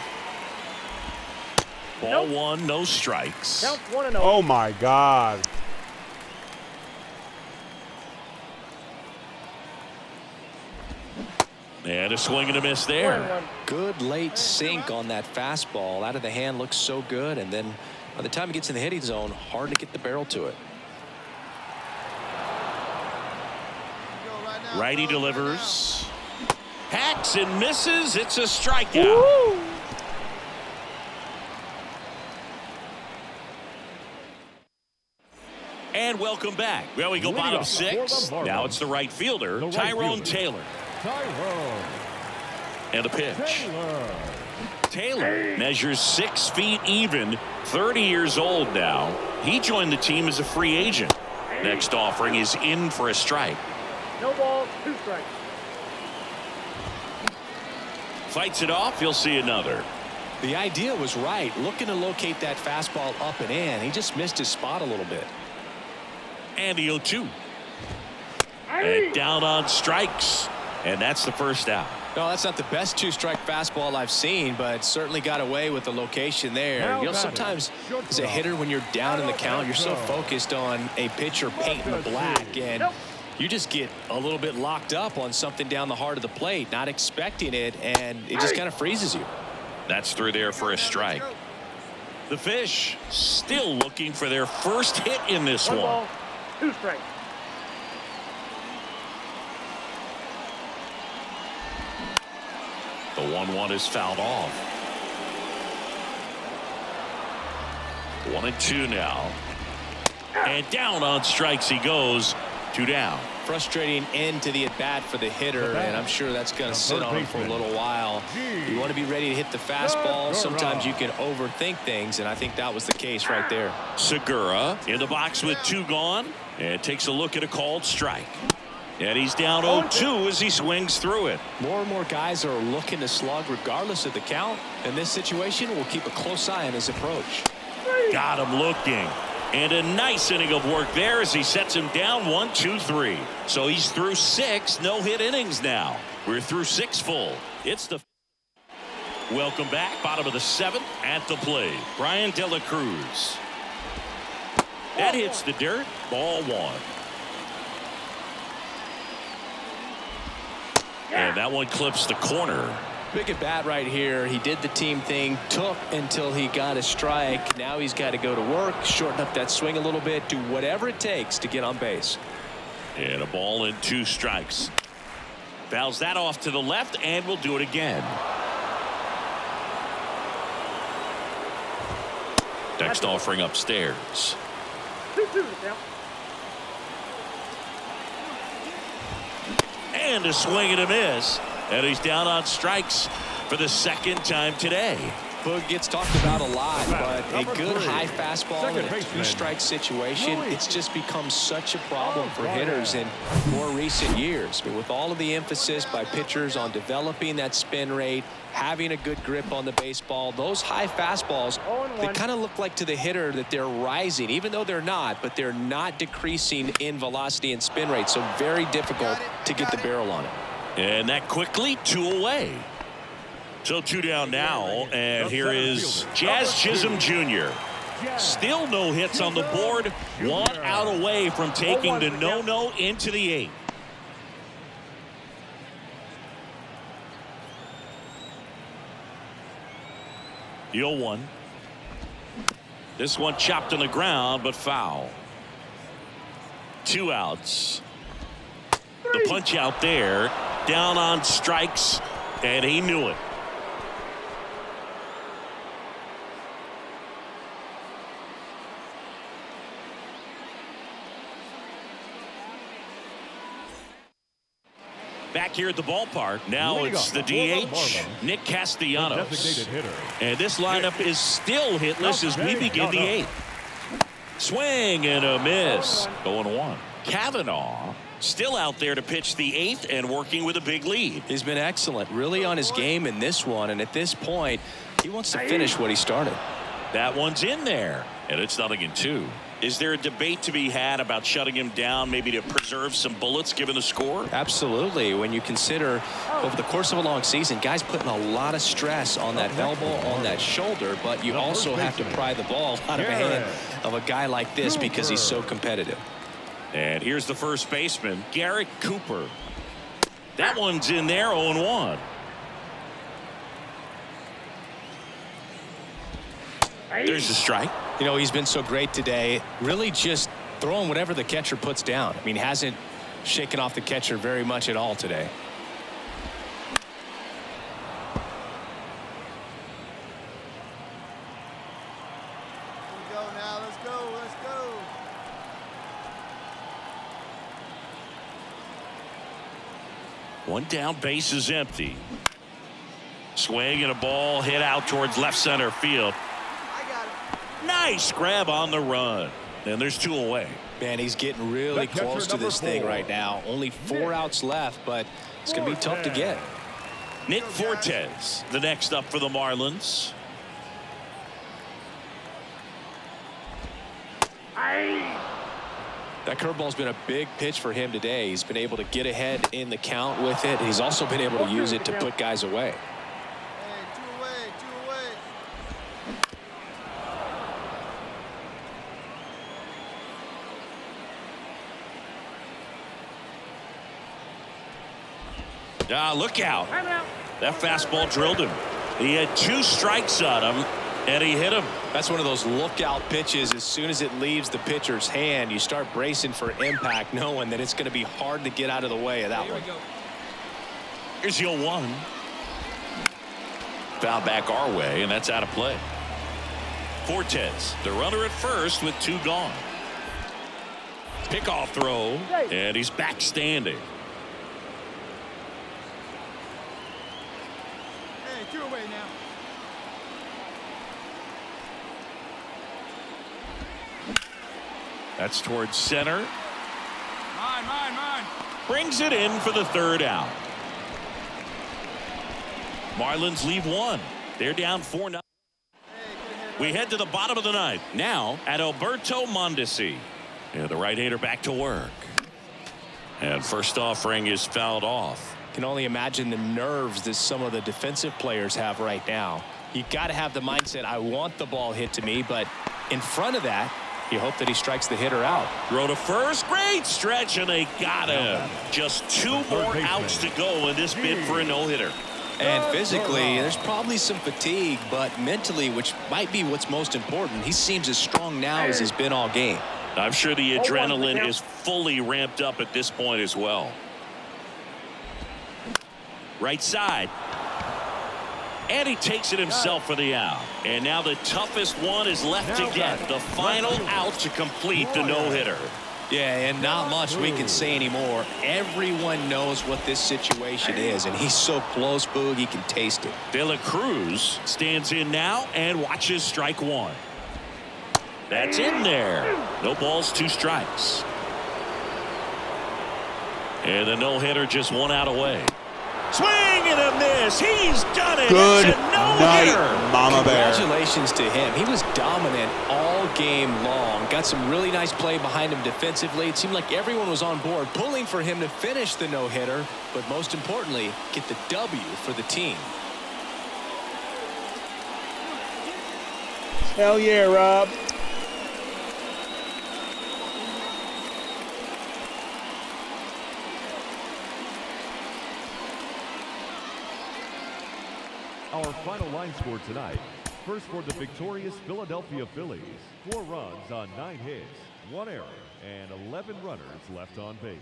Ball one, no strikes. Count 1-0. Oh my God. And a swing and a miss there. Good late sink on that fastball. Out of the hand, looks so good. And then by the time it gets in the hitting zone, hard to get the barrel to it. Righty delivers. Hacks and misses. It's a strikeout. And welcome back. Well, we go bottom six. Now it's the right fielder, Tyrone Taylor. And a pitch. Taylor measures 6 feet even, 30 years old now. He joined the team as a free agent. Next offering is in for a strike. No ball, 2 strikes. Fights it off. He'll see another. The idea was right. Looking to locate that fastball up and in. He just missed his spot a little bit. And the 0-2. And down on strikes. And that's the first out. No, that's not the best 2-strike fastball I've seen, but certainly got away with the location there. You know, sometimes as a hitter, when you're down in the count, you're so focused on a pitcher painting the black, and you just get a little bit locked up on something down the heart of the plate, not expecting it, and it just kind of freezes you. That's through there for a strike. The Fish still looking for their first hit in this one. Ball, 2 strikes. The 1-1 is fouled off. 1-2 now. And down on strikes he goes. 2 down. Frustrating end to the at-bat for the hitter, and I'm sure that's going to sit on him for a little while. You want to be ready to hit the fastball. Sometimes you can overthink things, and I think that was the case right there. Segura in the box with 2 gone, and takes a look at a called strike. And he's down 0-2 as he swings through it. More and more guys are looking to slug regardless of the count. In this situation, we'll keep a close eye on his approach. Got him looking. And a nice inning of work there as he sets him down 1-2-3. So he's through 6 no-hit innings now. We're through 6 full. It's the welcome back. Bottom of the 7th at the plate. Brian De La Cruz. That hits the dirt. Ball 1. And that one clips the corner. Big at bat right here. He did the team thing, took until he got a strike. Now he's got to go to work, shorten up that swing a little bit, do whatever it takes to get on base. And a ball and 2 strikes. Fouls that off to the left, and we'll do it again. Next offering upstairs. 2-2 now. And a swing and a miss. And he's down on strikes for the 2nd time today. Boog gets talked about a lot, but a good high fastball in a 2-strike situation, it's just become such a problem for hitters in more recent years. I mean, with all of the emphasis by pitchers on developing that spin rate, having a good grip on the baseball, those high fastballs, they kind of look like to the hitter that they're rising, even though they're not, but they're not decreasing in velocity and spin rate. So very difficult to get the barrel on it. And that quickly 2 away. So 2 down now, and here is Jazz Chisholm Jr. Still no hits on the board. 1 out away from taking the no-no into the 8th. The 0-1. This one chopped on the ground, but foul. 2 outs. The punch out there, down on strikes, and he knew it. Back here at the ballpark. Now it's the DH, Nick Castellanos. And this lineup is still hitless as we begin the 8th. Swing and a miss. 0-1. Kavanaugh still out there to pitch the 8th and working with a big lead. He's been excellent, really on his game in this one. And at this point, he wants to finish what he started. That one's in there. And it's 0-2. Is there a debate to be had about shutting him down, maybe to preserve some bullets given the score? Absolutely. When you consider over the course of a long season, guys putting a lot of stress on that elbow, on that shoulder, but you also have to pry the ball out of the hand of a guy like this because he's so competitive. And here's the first baseman, Garrett Cooper. That one's in there, 0-1. There's the strike. You know, he's been so great today, really just throwing whatever the catcher puts down. I mean, hasn't shaken off the catcher very much at all today. Here we go now. Let's go. Let's go. One down, base is empty. Swing and a ball hit out towards left center field. Nice grab on the run. And there's 2 away. Man, he's getting really close to this thing right now. Only 4 outs left, but it's going to be tough to get. Nick Fortes, the next up for the Marlins. That curveball's been a big pitch for him today. He's been able to get ahead in the count with it. He's also been able to use it to put guys away. Look out. That fastball drilled him. He had 2 strikes on him, and he hit him. That's one of those lookout pitches. As soon as it leaves the pitcher's hand, you start bracing for impact, knowing that it's going to be hard to get out of the way of that one. Here's the 0-1. Foul back our way, and that's out of play. Fortes, the runner at first with 2 gone. Pickoff throw, and he's back standing. Away now. That's towards center. Mine. Brings it in for the 3rd out. Marlins leave 1. They're down 4-0. We head to the bottom of the 9th. Now at Alberto Mondesi. And the right-hander back to work. And first offering is fouled off. Can only imagine the nerves that some of the defensive players have right now. You got to have the mindset, I want the ball hit to me, but in front of that, you hope that he strikes the hitter out. Throw to first, great stretch, and they got him. Just 2 more outs to go in this bid for a no-hitter. And physically, there's probably some fatigue, but mentally, which might be what's most important, he seems as strong now as he's been all game. I'm sure the adrenaline is fully ramped up at this point as well. Right side. And he takes it himself for the out. And now the toughest one is left to get. The final out to complete the no-hitter. Yeah, and not much we can say anymore. Everyone knows what this situation is, and he's so close, Boog, he can taste it. De La Cruz stands in now and watches strike 1. That's in there. No balls, 2 strikes. And the no-hitter just 1 out away. Swing and a miss. He's done it. Good it's a no-hitter. night, Mama Bear. Congratulations to him. He was dominant all game long. Got some really nice play behind him defensively. It seemed like everyone was on board, pulling for him to finish the no-hitter, but most importantly, get the W for the team. Hell yeah, Rob. Our final line score tonight. First for the victorious Philadelphia Phillies. 4 runs on 9 hits, 1 error, and 11 runners left on base.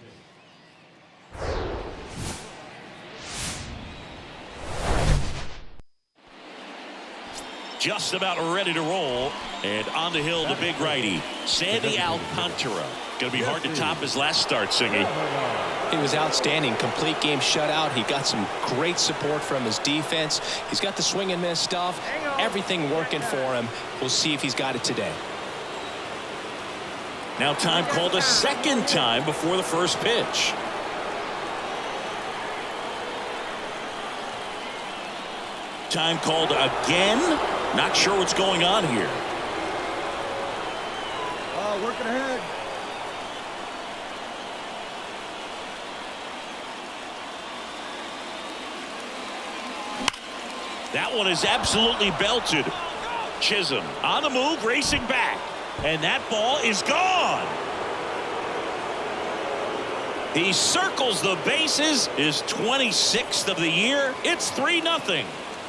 Just about ready to roll. And on the hill, the big righty, Sandy Alcantara. Going to be hard to top his last start, Singy. He was outstanding. Complete game shutout. He got some great support from his defense. He's got the swing and miss stuff. Everything working for him. We'll see if he's got it today. Now time called a second time before the first pitch. Time called again. Not sure what's going on here. pal. Working ahead. That one is absolutely belted. Chisholm on the move, racing back. And that ball is gone. He circles the bases, his 26th of the year. It's 3-0.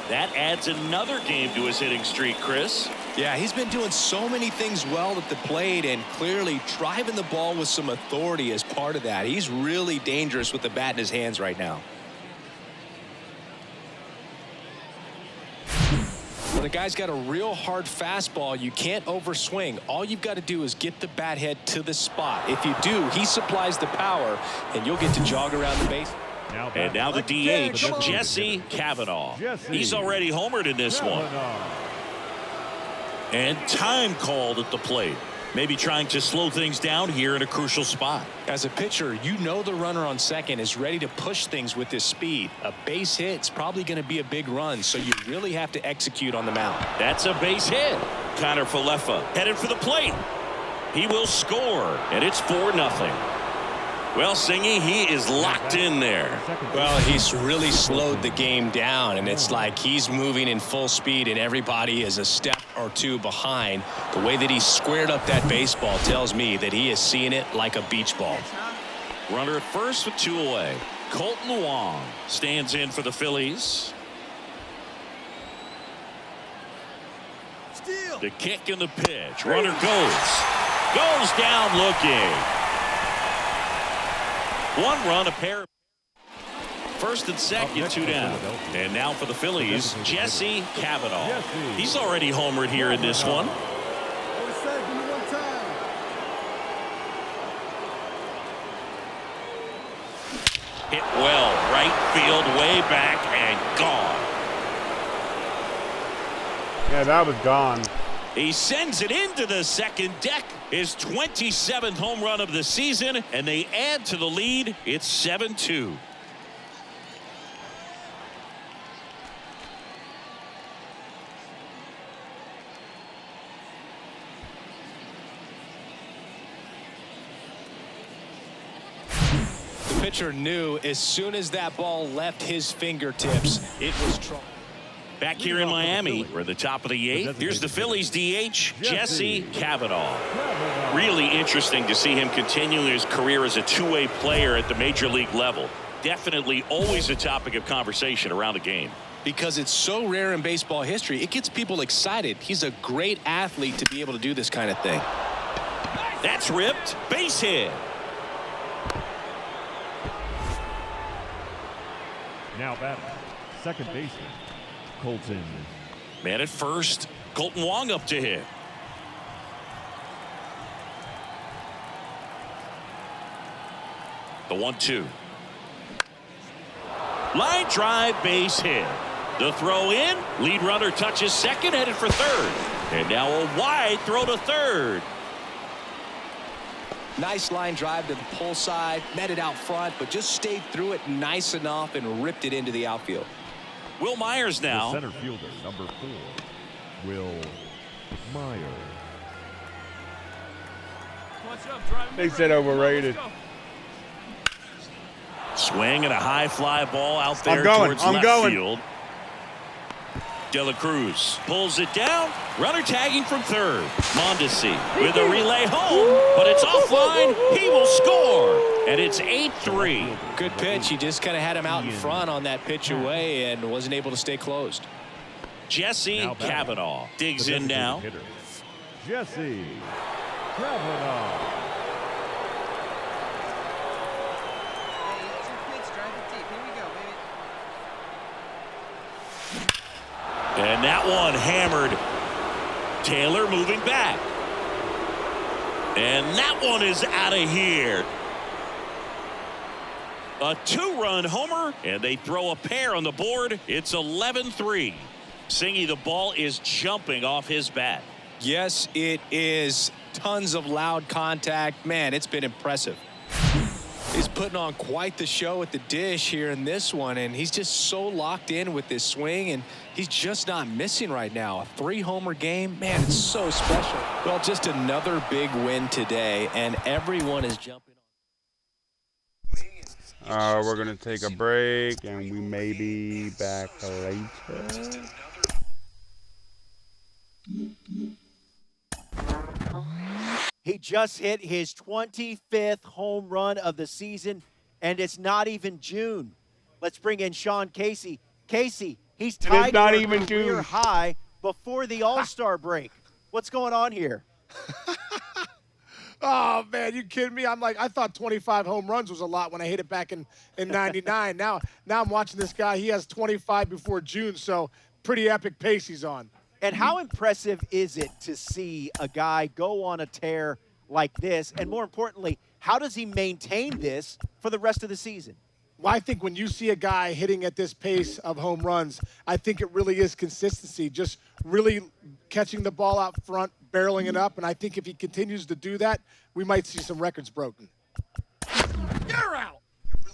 That adds another game to his hitting streak, Chris. Yeah, he's been doing so many things well at the plate and clearly driving the ball with some authority as part of that. He's really dangerous with the bat in his hands right now. When a guy's got a real hard fastball, you can't overswing. All you've got to do is get the bat head to the spot. If you do, he supplies the power, and you'll get to jog around the base. And now the DH, Jesse Kavanaugh. He's already homered in this one. And time called at the plate. Maybe trying to slow things down here in a crucial spot. As a pitcher, you know the runner on second is ready to push things with his speed. A base hit's probably going to be a big run, so you really have to execute on the mound. That's a base hit. Connor Falefa headed for the plate. He will score, and it's 4-0. Well, Singy, he is locked in there. Well, he's really slowed the game down, and it's like he's moving in full speed, and everybody is a step or two behind. The way that he squared up that baseball tells me that he is seeing it like a beach ball. Runner at first with 2 away. Colton Wong stands in for the Phillies. Steal. The kick and the pitch. Runner goes down looking. 1 run, a pair. First and second, 2 down. And now for the Phillies, Jesse Kavanaugh. He's already homered here in this one. Hit well, right field, way back, and gone. Yeah, that was gone. He sends it into the second deck. His 27th home run of the season, and they add to the lead. It's 7-2. The pitcher knew as soon as that ball left his fingertips, it was trouble. Back here in Miami, we're at the top of the 8th. Here's the Phillies DH, Jesse Kavanaugh. Really interesting to see him continuing his career as a two-way player at the major league level. Definitely always a topic of conversation around the game. Because it's so rare in baseball history, it gets people excited. He's a great athlete to be able to do this kind of thing. That's ripped. Base hit. Now batting, second baseman, Colton. Man at first, Colton Wong up to hit. The 1-2. Line drive, base hit. The throw in, lead runner touches second, headed for third. And now a wide throw to third. Nice line drive to the pull side, met it out front, but just stayed through it nice enough and ripped it into the outfield. Will Myers now. The center fielder, number 4, Will Myers. They said overrated. Swing and a high fly ball out there towards I'm left going. field. De La Cruz pulls it down. Runner tagging from third. Mondesi with a relay home, but it's offline. He will score, and it's 8-3. Good pitch. He just kind of had him out in front on that pitch away and wasn't able to stay closed. Jesse Kavanaugh digs in now. Jesse Kavanaugh. And that one hammered. Taylor moving back. And that one is out of here. A 2-run homer, and they throw a pair on the board. It's 11-3. Singy, the ball is jumping off his bat. Yes, it is. Tons of loud contact. Man, it's been impressive. He's putting on quite the show at the dish here in this one, and he's just so locked in with this swing, and he's just not missing right now. A 3-homer game, man, it's so special. Well, just another big win today, and everyone is jumping on. We're going to take a break, and we may be back later. He just hit his 25th home run of the season, and it's not even June. Let's bring in Sean Casey. Casey, he's tied not for a even career June. high before the All-Star break. What's going on here? Oh, man, you kidding me? I thought 25 home runs was a lot when I hit it back in 99. Now I'm watching this guy. He has 25 before June, so pretty epic pace he's on. And how impressive is it to see a guy go on a tear like this? And more importantly, how does he maintain this for the rest of the season? Well, I think when you see a guy hitting at this pace of home runs, I think it really is consistency, just really catching the ball out front, barreling it up. And I think if he continues to do that, we might see some records broken. You're out.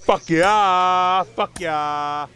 Fuck yeah. Fuck yeah.